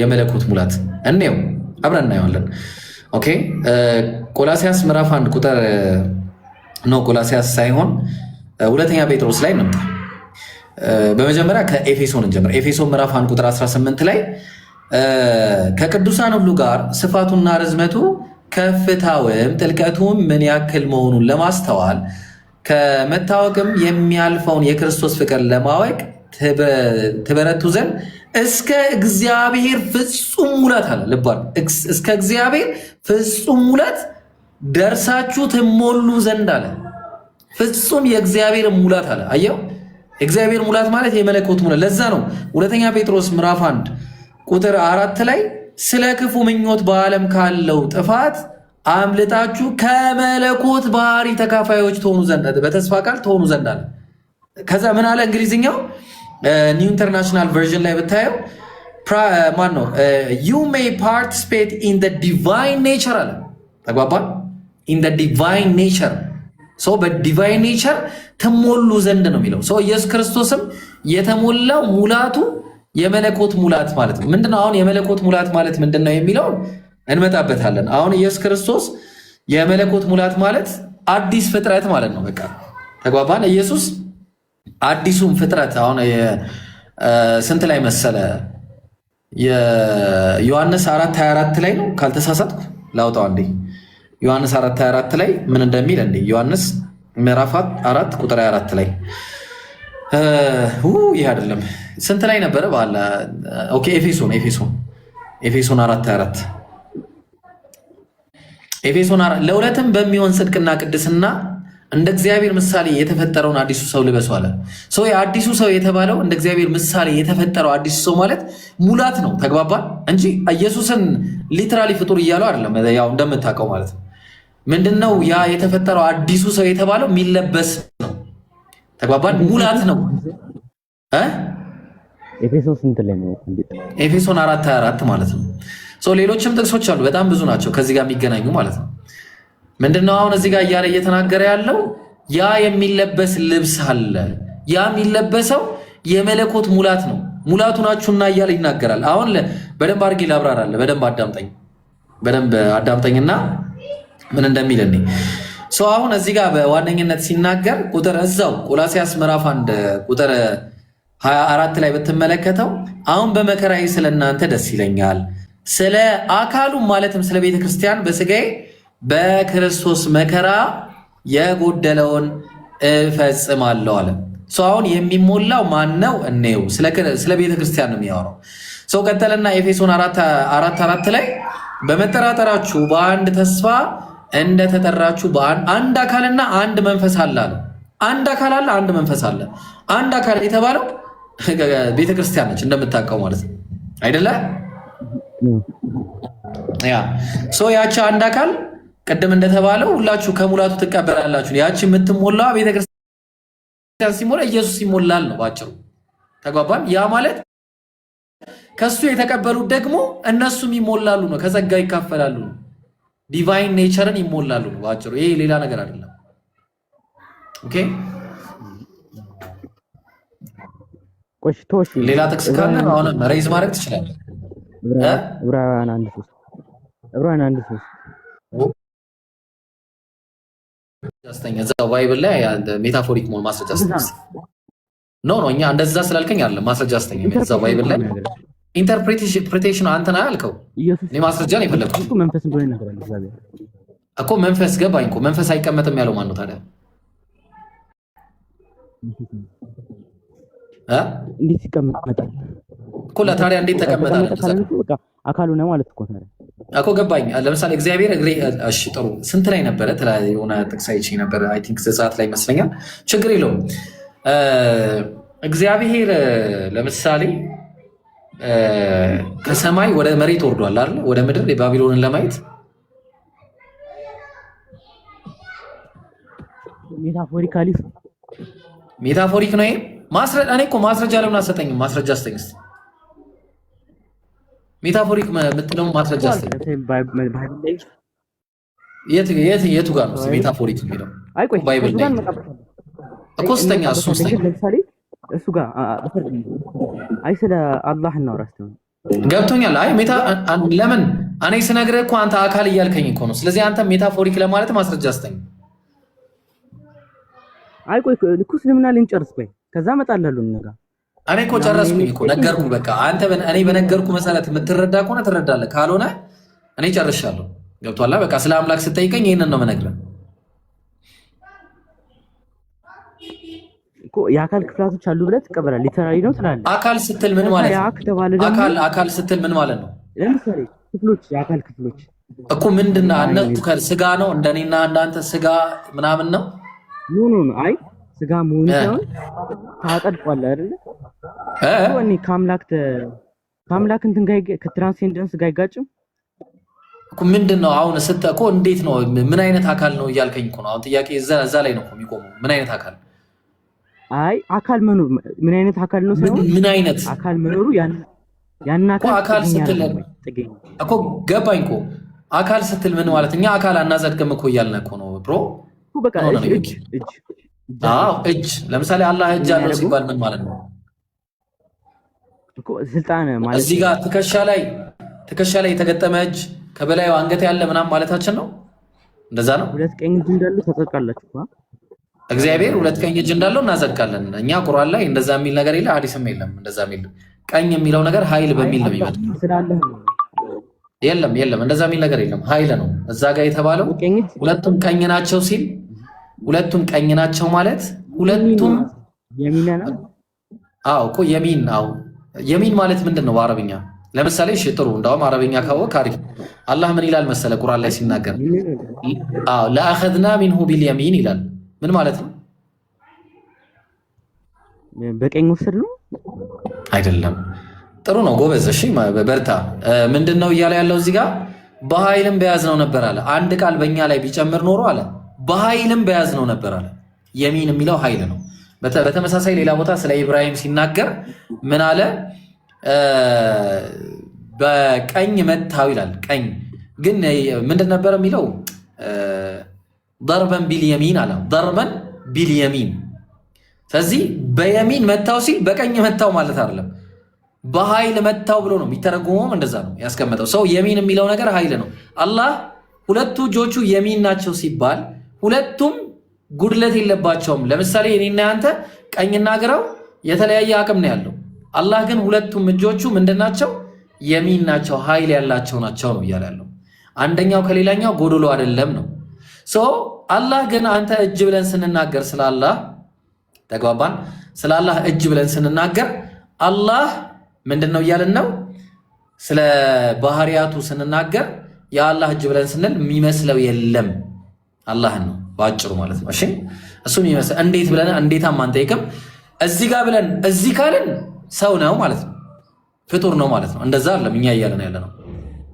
የመለኮት ሙላት እንየው፣ አብረን እናየዋለን። ኦኬ ቆላሲያስ ምዕራፍ 1 ቁጥር ነው፣ ቆላሲያስ ሳይሆን ሁለተኛ ጴጥሮስ ላይ ነው። በመጀመሪያ ከኤፌሶን እንጀምር። ኤፌሶን ምዕራፍ 1 ቁጥር 18 ላይ ከቅዱሳን ሁሉ ጋር ስፋቱና ርዝመቱ ከፍታውም ጥልቀቱም ምን ያክል መሆኑን ለማስተዋል ከመታወቅም የሚያልፈውን የክርስቶስ ፍቅር ለማወቅ ትበረቱ ዘንድ እስከ እግዚአብሔር ፍጹም ሙላት አለ። ልባል እስከ እግዚአብሔር ፍጹም ሙላት ደርሳችሁ ትሞሉ ዘንድ አለ። ፍጹም የእግዚአብሔር ሙላት አለ። አየው፣ እግዚአብሔር ሙላት ማለት የመለኮት ሙላት። ለዛ ነው ሁለተኛ ጴጥሮስ ምዕራፍ 1 ቁጥር 4 ላይ ስለ ክፉ ምኞት በዓለም ካለው ጥፋት አምልጣችሁ ከመለኮት ባህሪ ተካፋዮች ትሆኑ ዘንድ በተስፋ ቃል ትሆኑ ዘንድ አለ። ከዛ ምን አለ? እንግሊዝኛው ኒው ኢንተርናሽናል ቨርዥን ላይ ብታየው ማን ነው? you may participate in the divine nature አለ። ተግባባን? in the divine nature ሶ በዲቫይን ኔቸር ተሞሉ ዘንድ ነው የሚለው። ሶ ኢየሱስ ክርስቶስም የተሞላው ሙላቱ የመለኮት ሙላት ማለት ነው። ምንድነው አሁን የመለኮት ሙላት ማለት ምንድነው የሚለው እንመጣበታለን። አሁን ኢየሱስ ክርስቶስ የመለኮት ሙላት ማለት አዲስ ፍጥረት ማለት ነው። በቃ ተግባባን። ኢየሱስ አዲሱም ፍጥረት አሁን ስንት ላይ መሰለ? የዮሐንስ 4:24 ላይ ነው ካልተሳሳትኩ፣ ላውጣው አንዴ። ዮሐንስ 4:24 ላይ ምን እንደሚል እንዴ? ዮሐንስ ምዕራፍ 4 ቁጥር 24 ላይ ይህ አይደለም ስንት ላይ ነበረ? ባላ ኦኬ ኤፌሶን 4:24 ኤፌሶን ለሁለትም በሚሆን ጽድቅና ቅድስና እንደ እግዚአብሔር ምሳሌ የተፈጠረውን አዲሱ ሰው ልበሱ አለ። ሰው የአዲሱ ሰው የተባለው እንደ እግዚአብሔር ምሳሌ የተፈጠረው አዲሱ ሰው ማለት ሙላት ነው። ተግባባን እንጂ ኢየሱስን ሊትራሊ ፍጡር እያለው አይደለም። ያው እንደምታውቀው ማለት ነው። ምንድነው ያ የተፈጠረው አዲሱ ሰው የተባለው የሚለበስ ነው። ተግባባን? ሙላት ነው። ኤፌሶን ስንት ላይ ነው? ኤፌሶን 4:24 ማለት ነው። ሌሎችም ጥቅሶች አሉ፣ በጣም ብዙ ናቸው ከዚህ ጋር የሚገናኙ ማለት ነው። ምንድነው አሁን እዚህ ጋር እያለ እየተናገረ ያለው ያ የሚለበስ ልብስ አለ። ያ የሚለበሰው የመለኮት ሙላት ነው። ሙላቱ ናችሁና እያለ ይናገራል። አሁን በደንብ አድርጌ ላብራራለህ። በደንብ አዳምጠኝና ምን እንደሚል እኔ አሁን እዚህ ጋር በዋነኝነት ሲናገር ቁጥር እዛው ቆላሲያስ ምዕራፍ 1 ቁጥር 24 ላይ ብትመለከተው አሁን በመከራዬ ስለእናንተ ደስ ይለኛል፣ ስለ አካሉ ማለትም ስለ ቤተ ክርስቲያን በስጋዬ በክርስቶስ መከራ የጎደለውን እፈጽማለሁ አለ። አሁን የሚሞላው ማን ነው? እኔው ስለ ቤተ ክርስቲያን ነው የሚያወራው። ቀጠለና ኤፌሶን 4:4 ላይ በመጠራጠራችሁ በአንድ ተስፋ እንደተጠራችሁ አንድ አካልና አንድ መንፈስ አለ አለ። አንድ አካል አለ፣ አንድ መንፈስ አለ። አንድ አካል የተባለው ቤተ ክርስቲያን ነች እንደምታውቀው ማለት ነው አይደለ? ያቺ አንድ አካል ቅድም እንደተባለው ሁላችሁ ከሙላቱ ትቀበላላችሁ። ያቺ የምትሞላ ቤተ ክርስቲያን ሲሞላ ኢየሱስ ይሞላል ነው ባጭሩ። ተግባባን? ያ ማለት ከሱ የተቀበሉት ደግሞ እነሱም ይሞላሉ ነው፣ ከጸጋ ይካፈላሉ ነው፣ ዲቫይን ኔቸርን ይሞላሉ ነው ባጭሩ። ይሄ ሌላ ነገር አይደለም። ኦኬ ቆሽቶሽ ሌላ ጥቅስ ካለ አሁን ሬይዝ ማድረግ ትችላለህ። ዕብራውያን 1:3 እዛው ባይብል ላይ ሜታፎሪክ መሆን ማስረጃ ኖ እኛ እንደዛ ስላልከኝ አለ ማስረጃ አስተኛ እዛ ባይብል ላይ ኢንተርፕሬቴሽን አንተ ነህ ያልከው። እኔ ማስረጃ ነው የፈለኩት እኮ መንፈስ እንደሆነ ነገር አለ እግዚአብሔር እኮ መንፈስ ገባኝ እኮ መንፈስ አይቀመጥም ያለው ማን ነው ታዲያ? እንዴት ይቀመጣል እኮ ለታዲያ እንዴት ተቀመጠ? በቃ አካሉ ነው ማለት እኮ ታዲያ እኮ ገባኝ። ለምሳሌ እግዚአብሔር እግሬ እሺ ጥሩ ስንት ላይ ነበረ የሆነ ጥቅስ አይቼ ነበር አይ ቲንክ ዘጸአት ላይ ይመስለኛል። ችግር የለውም እግዚአብሔር ለምሳሌ ከሰማይ ወደ መሬት ወርዷል አይደል? ወደ ምድር የባቢሎንን ለማየት ሜታፎሪክ ነው። እኔ እኮ ማስረጃ ለምን አሰጠኝም? ማስረጃ አስጠኝ እስኪ። ሜታፎሪክ የምትለው ማስረጃ አስጠኝ። የቱ ጋር ነው ሜታፎሪክ የሚለው? ባይብል ላይ እኮ ስተኛ እሱ እሱ ጋር አይ ስለ አላህ እናውራ እስኪ። ገብቶኛል። አይ ለምን እኔ ስነግርህ እኮ አንተ አካል እያልከኝ እኮ ነው። ስለዚህ አንተ ሜታፎሪክ ለማለት ማስረጃ አስጠኝ። አይ ቆይ እኮ እስልምና ልንጨርስ ቆይ ከዛ እመጣለሁ ነገር እኔ እኮ ጨረስኩኝ እኮ ነገርኩ። በቃ አንተ እኔ በነገርኩ መሰረት የምትረዳ ከሆነ ትረዳለህ፣ ካልሆነ እኔ ጨርሻለሁ። ገብቶሃል? በቃ ስለ አምላክ ስጠይቀኝ ይሄንን ነው የምነግርህ እኮ። የአካል ክፍላቶች አሉ ብለህ ትቀበላለህ። ሊተራሊ ነው ትላለህ። አካል ስትል ምን ማለት ነው? አካል ስትል ምን ማለት ነው? ለምሳሌ ክፍሎች፣ የአካል ክፍሎች እኮ ምንድን ነው? እነሱ ስጋ ነው እንደኔና እንዳንተ ስጋ ምናምን ነው? ኖ አይ ስጋ መሆኑ ሳይሆን ታጠድቋለህ አይደለ? ወኔ ከአምላክ እንትን ጋር ከትራንሴንደንስ ጋር አይጋጭም እኮ። ምንድን ነው አሁን እኮ እንዴት ነው? ምን አይነት አካል ነው እያልከኝ እኮ ነው አሁን። ጥያቄ እዛ ላይ ነው የሚቆመው። ምን አይነት አካል? አይ አካል መኖር ምን አይነት አካል ነው ሳይሆን ምን አይነት አካል መኖሩ ያን አካል ስትል እኮ ገባኝ እኮ። አካል ስትል ምን ማለት? እኛ አካል አናጸድቅም እኮ እያልን እኮ ነው ብሮ። በቃ እጅ ለምሳሌ አላህ እጅ አለው ሲባል ምን ማለት ነው እኮ? ስልጣን ማለት እዚህ ጋር ትከሻ ላይ የተገጠመ እጅ ከበላዩ አንገት ያለ ምናምን ማለታችን ነው። እንደዛ ነው። ሁለት ቀኝ እጅ እንዳለው ታጸድቃላችሁ። እግዚአብሔር ሁለት ቀኝ እጅ እንዳለው እናጸድቃለን እኛ። ቁርአን ላይ እንደዛ የሚል ነገር የለ፣ ሐዲስም የለም እንደዛ የሚል። ቀኝ የሚለው ነገር ኃይል በሚል ነው የሚመጣው። የለም እንደዛ የሚል ነገር የለም። ኃይል ነው እዛ ጋር የተባለው። ሁለቱም ቀኝ ናቸው ሲል ሁለቱም ቀኝ ናቸው ማለት ሁለቱም የሚና ነው። አዎ እኮ የሚን። አዎ የሚን ማለት ምንድን ነው በአረብኛ? ለምሳሌ እሺ ጥሩ፣ እንደውም አረብኛ ካወቅ አሪፍ። አላህ ምን ይላል መሰለ ቁርአን ላይ ሲናገር? አዎ ለአኸዝና ሚንሁ ቢልየሚን ይላል። ምን ማለት ነው? በቀኝ ወሰድ ነው አይደለም። ጥሩ ነው ጎበዝ። እሺ በርታ። ምንድን ነው እያለ ያለው እዚህ ጋር? በኃይልም በያዝነው ነበር አለ። አንድ ቃል በእኛ ላይ ቢጨምር ኖሮ አለ በኃይልም በያዝነው ነበር አለ። የሚን የሚለው ኃይል ነው። በተመሳሳይ ሌላ ቦታ ስለ ኢብራሂም ሲናገር ምን አለ? በቀኝ መታው ይላል። ቀኝ ግን ምንድን ነበር የሚለው? ደርበን ቢልየሚን አለ። ደርበን ቢልየሚን። ስለዚህ በየሚን መታው ሲል በቀኝ መታው ማለት አይደለም፣ በኃይል መታው ብሎ ነው የሚተረጉመውም። እንደዛ ነው ያስቀመጠው ሰው። የሚን የሚለው ነገር ኃይል ነው። አላህ ሁለቱ እጆቹ የሚን ናቸው ሲባል ሁለቱም ጉድለት የለባቸውም። ለምሳሌ እኔና ያንተ ቀኝና ግራው የተለያየ አቅም ነው ያለው። አላህ ግን ሁለቱም እጆቹ ምንድናቸው? የሚን ናቸው፣ ኃይል ያላቸው ናቸው ነው እያለ ያለው። አንደኛው ከሌላኛው ጎዶሎ አይደለም ነው። አላህ ግን አንተ እጅ ብለን ስንናገር ስለ አላህ ተግባባን። ስለ አላህ እጅ ብለን ስንናገር አላህ ምንድን ነው እያልን ነው? ስለ ባህሪያቱ ስንናገር የአላህ እጅ ብለን ስንል የሚመስለው የለም አላህን ነው በአጭሩ ማለት ነው። እሺ እሱን ይመስል እንዴት ብለን እንዴታም አንጠይቅም። እዚህ ጋር ብለን እዚህ ካልን ሰው ነው ማለት ነው፣ ፍጡር ነው ማለት ነው። እንደዛ አይደለም እኛ እያለን ያለ ነው።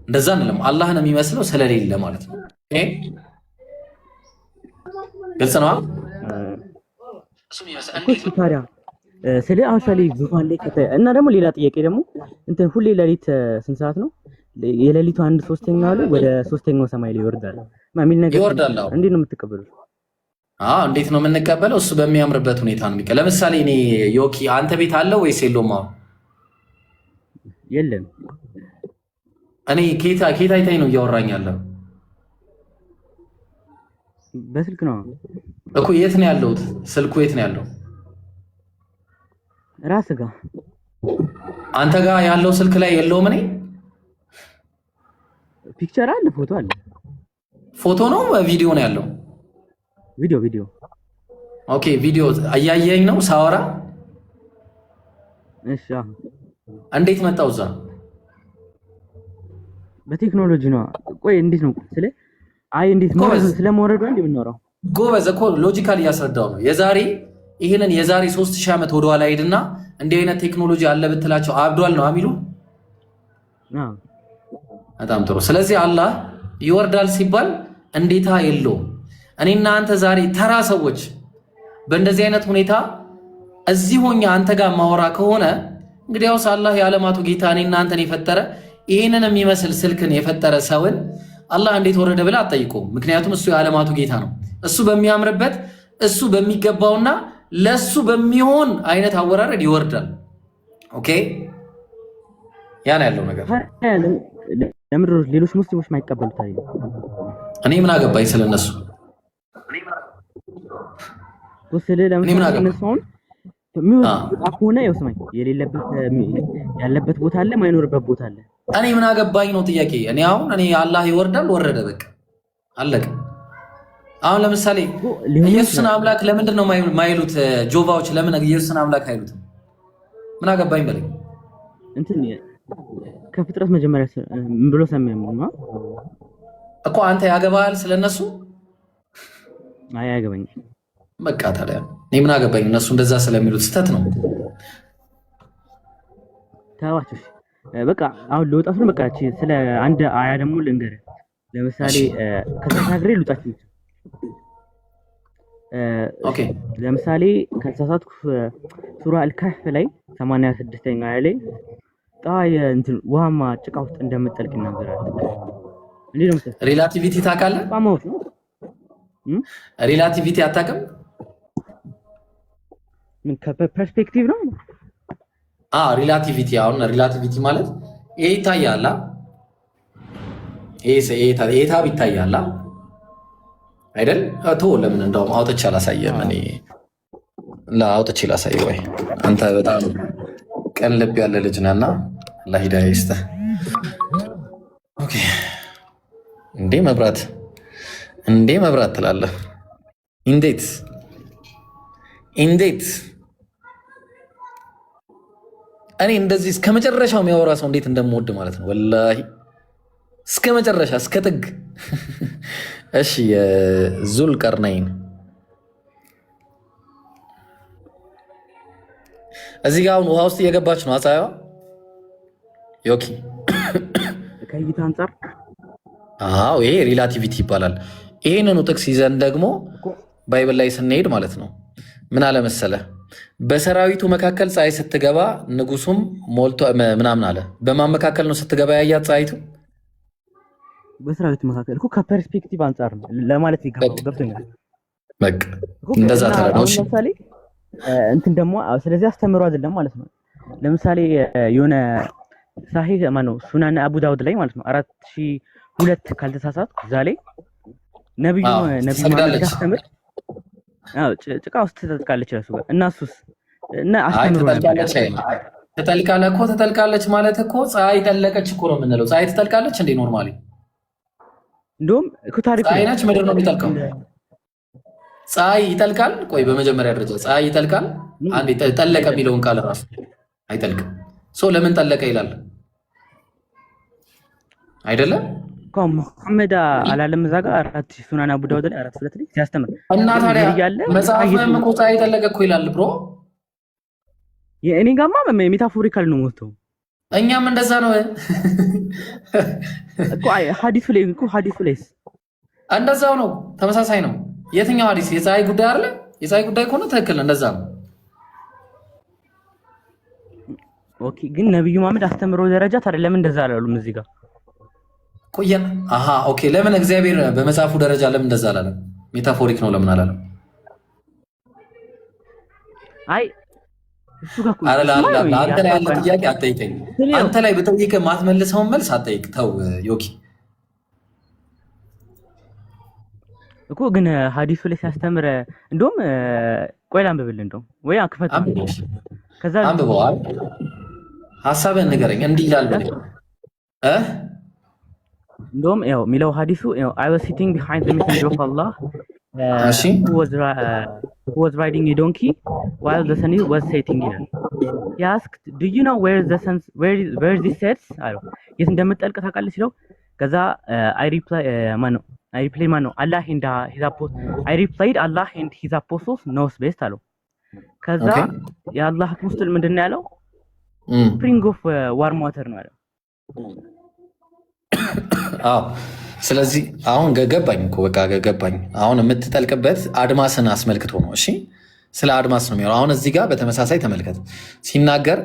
እንደዛ አይደለም። አላህን የሚመስለው ስለሌለ ማለት ነው። ግልጽ ነው። ታዲያ ስለ አውሳሊ ዙፋን ላይ እና ደግሞ ሌላ ጥያቄ ደግሞ እንትን ሁሌ ሌሊት ስንት ሰዓት ነው? የሌሊቱ 1/3 አለ ወደ 3ኛው ሰማይ ላይ ይወርዳል ማሚል ነገር ይወርዳል። እንዴት ነው የምትቀበሉት? እንዴት ነው የምንቀበለው? እሱ በሚያምርበት ሁኔታ ነው የሚቀበለው። ለምሳሌ እኔ ዮኪ አንተ ቤት አለው ወይስ የለውም? የለም። እኔ ኬታ አይታኝ ነው እያወራኝ ያለው። በስልክ ነው እኮ። የት ነው ያለሁት? ስልኩ የት ነው ያለው? ራስህ ጋር አንተ ጋር ያለው ስልክ ላይ የለውም። እኔ ፒክቸር አለ፣ ፎቶ አለ። ፎቶ ነው ቪዲዮ ነው ያለው? ቪዲዮ። ኦኬ ቪዲዮ እያየኝ ነው ሳወራ። እሺ እንዴት መጣው እዛ? በቴክኖሎጂ ነው። ቆይ እንዴት ነው ስለ እንዴት ነው ስለመወረዱ እንዴ የምናወራው? ጎበዝ እኮ ሎጂካል እያስረዳው ነው። የዛሬ 3000 ዓመት ወደኋላ ሄድና እንዲህ አይነት ቴክኖሎጂ አለ ብትላቸው አብዷል ነው አሚሉ። በጣም ጥሩ። ስለዚህ አላህ ይወርዳል ሲባል እንዴታ የለውም። እኔና አንተ ዛሬ ተራ ሰዎች በእንደዚህ አይነት ሁኔታ እዚህ ሆኛ አንተ ጋር ማወራ ከሆነ እንግዲያውስ አላህ የዓለማቱ ጌታ እኔና አንተን የፈጠረ ይህንን የሚመስል ስልክን የፈጠረ ሰውን አላህ እንዴት ወረደ ብለህ አትጠይቀውም። ምክንያቱም እሱ የዓለማቱ ጌታ ነው። እሱ በሚያምርበት እሱ በሚገባውና ለሱ በሚሆን አይነት አወራረድ ይወርዳል። ኦኬ ያን ያለው ነገር ለምድር ሌሎች ሙስሊሞች ማይቀበሉት አይደል? እኔ ምን አገባኝ ስለነሱ? ሆነ ይወስማኝ ያለበት ቦታ አለ፣ ማይኖርበት ቦታ አለ። እኔ ምን አገባኝ ነው ጥያቄ። እኔ አላህ ይወርዳል ወረደ በቃ አለቀ። አሁን ለምሳሌ ኢየሱስን አምላክ ለምንድን ነው ማይሉት? ጆቫዎች ለምን ኢየሱስን አምላክ አይሉትም? ምን አገባኝ በለኝ። እንትን ከፍጥረት መጀመሪያ ምን ብሎ ሰማየው እኮ አንተ ያገባል ስለነሱ? አያገባኝ በቃ ታዲያ እኔ ምን አገባኝ? እነሱ እንደዛ ስለሚሉት ስተት ነው። ታዋችሁ በቃ አሁን ልወጣት ነው። በቃ ስለ አንድ አያ ደግሞ ልንገር። ለምሳሌ ከተሳግሬ ልውጣችሁ። ኦኬ ለምሳሌ ከተሳሳትኩ ሱራ አልካህፍ ላይ 86ኛ አያ ላይ እንትን ውሃማ ጭቃ ውስጥ እንደምትጠልቅ ይናገራል። እንዴ ነው ሪላቲቪቲ ታውቃለህ? ቋማውት ነው። ሪላቲቪቲ አታውቅም? ምን ከፐርስፔክቲቭ ነው? ሪላቲቪቲ አሁን ሪላቲቪቲ ማለት ይሄ ይታያል። ይሄ ታብ ይታያል አይደል? ለምን እንደውም አውጥቼ አላሳየህም? እኔ አውጥቼ ላሳየህ ወይ? አንተ በጣም ቀን ልብ ያለ ልጅ ነህና አላህ ሂዳያ ይስጥህ። ኦኬ እንዴ መብራት ትላለህ? እንዴት እኔ እንደዚህ እስከ መጨረሻው የሚያወራ ሰው እንዴት እንደምወድ ማለት ነው። ወላሂ እስከ መጨረሻ እስከ ጥግ። እሺ የዙል ቀርናይን እዚህ ጋር አሁን ውሃ ውስጥ እየገባች ነው አጻያዋ። ዮኪ ከይታ አንፃር ይሄ ሪላቲቪቲ ይባላል። ይሄንኑ ጥቅስ ይዘን ደግሞ ባይብል ላይ ስንሄድ ማለት ነው ምን አለ መሰለህ? በሰራዊቱ መካከል ፀሐይ ስትገባ ንጉሱም ሞልቶ ምናምን አለ። በማን መካከል ነው ስትገባ ያያት ፀሐይቱ? በሰራዊቱ መካከል እኮ ከፐርስፔክቲቭ አንፃር ነው ለማለት ገብቶኛል። በቃ እንደዛ ተረዳው። እሺ ለምሳሌ እንትን ደግሞ ስለዚህ አስተምሮ አይደለም ማለት ነው። ለምሳሌ የሆነ ሳሂህ ማነው ሱናን አቡ ዳውድ ላይ ማለት ነው 4002 ካልተሳሳትኩ እዛ ላይ ነብዩ ማለት ያስተምር ጭቃ ውስጥ ተጠልቃለች እራሱ ጋር እና እሱስ እና አስተምሮ ተጠልቃለች ማለት እኮ ፀሐይ ጠለቀች እኮ ነው የምንለው። ፀሐይ ትጠልቃለች እንዴ? ኖርማሊ እንደውም እኮ ታሪክ ፀሐይ ነች ምድር ነው የሚጠልቀው? ፀሐይ ይጠልቃል? ቆይ በመጀመሪያ ደረጃ ፀሐይ ይጠልቃል? አንዴ ጠለቀ የሚለውን ቃል ራሱ አይጠልቅም። ለምን ጠለቀ ይላል አይደለም? መሐመድ አላለም እዛ ጋር 4000 ሱናን አቡ ዳውድ ላይ 42 ላይ ሲያስተምር እና ታዲያ መጽሐፍም እኮ ፀሐይ ጠለቀ እኮ ይላል ብሮ። የእኔ ጋማ ሜታፎሪካል ነው ሞተው እኛም እንደዛ ነው እኮ ሐዲሱ ላይስ እንደዛው ነው፣ ተመሳሳይ ነው። የትኛው ሐዲስ? የፀሐይ ጉዳይ አይደለ? የፀሐይ ጉዳይ ከሆነ ትክክል ነው፣ እንደዛ ነው። ኦኬ ግን ነብዩ መሐመድ አስተምሮ ደረጃ ታዲያ ለምን እንደዛ አላሉም እዚህ ጋር? ቆየን ኦኬ ለምን እግዚአብሔር በመጽሐፉ ደረጃ ለምን እንደዛ አላለም? ሜታፎሪክ ነው ለምን አላለም? አይ እሱ ጋር አንተ ላይ ያለ ጥያቄ አትጠይቀኝ። አንተ ላይ በጠይቀህ ማትመልሰውን መልስ አትጠይቅ። ተው ዮኪ እኮ ግን ሐዲሱ ላይ ሲያስተምር እንደውም ቆይ ላንብብልህ እንደውም ወይ አክፈት ከዛ አንብበዋል። ሀሳብህን ንገረኝ። እንዲህ ይላል እንደውም ያው የሚለው ሐዲሱ I was sitting behind the messenger of Allah who was riding a donkey while the sun was setting ይላል። He asked, do you know where the sun where this sets አለው። የት እንደምትጠልቅ ታውቃለህ ሲለው ከዛ I replied Allah and his apostles I replied Allah and his apostles knows best አለው። ከዛ የአላህ አፖስትል ምንድን ነው ያለው? spring of warm water ነው ያለው። አዎ ስለዚህ አሁን ገባኝ እኮ በቃ ገባኝ። አሁን የምትጠልቅበት አድማስን አስመልክቶ ነው። እሺ ስለ አድማስ ነው የሚሆነው። አሁን እዚህ ጋር በተመሳሳይ ተመልከት ሲናገር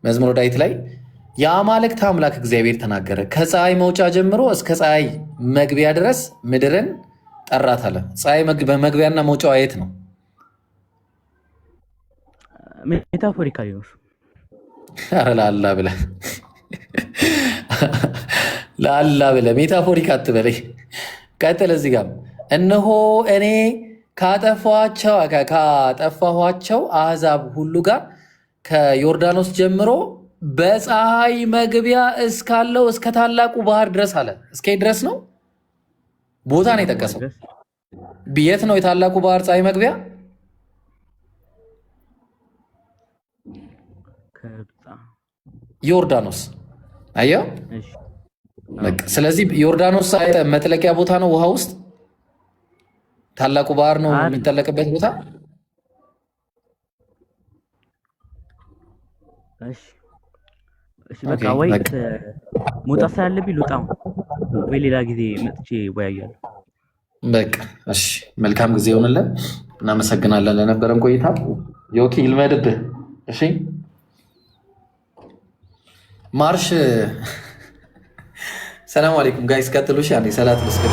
መዝሙረ ዳዊት ላይ የአማልክት አምላክ እግዚአብሔር ተናገረ፣ ከፀሐይ መውጫ ጀምሮ እስከ ፀሐይ መግቢያ ድረስ ምድርን ጠራት አለ። ፀሐይ በመግቢያና መውጫዋ የት ነው? ሜታፎሪካሊ ነው። ኧረ ላላ ብለህ ሜታፎሪክ አትበለኝ። ቀጥል። እዚህ ጋር እነሆ እኔ ካጠፋኋቸው አሕዛብ ሁሉ ጋር ከዮርዳኖስ ጀምሮ በፀሐይ መግቢያ እስካለው እስከ ታላቁ ባህር ድረስ አለ። እስከ ድረስ ነው ቦታ ነው የጠቀሰው። የት ነው የታላቁ ባህር ፀሐይ መግቢያ? ዮርዳኖስ። አየው። ስለዚህ ዮርዳኖስ መጥለቂያ ቦታ ነው ውሃ ውስጥ። ታላቁ ባህር ነው የሚጠለቅበት ቦታ። እሺ በቃ ወይ መውጣት ስላለብኝ ልውጣ፣ ወይ ሌላ ጊዜ መጥቼ ወያያለሁ። በቃ እሺ፣ መልካም ጊዜ ይሆንልን። እናመሰግናለን ለነበረን ቆይታ። ዮኪ ይልመድብህ። እሺ ማርሽ። ሰላም አለይኩም ጋይስ። ቀጥሉ። እሺ አንዴ ሰላት ልስገድ።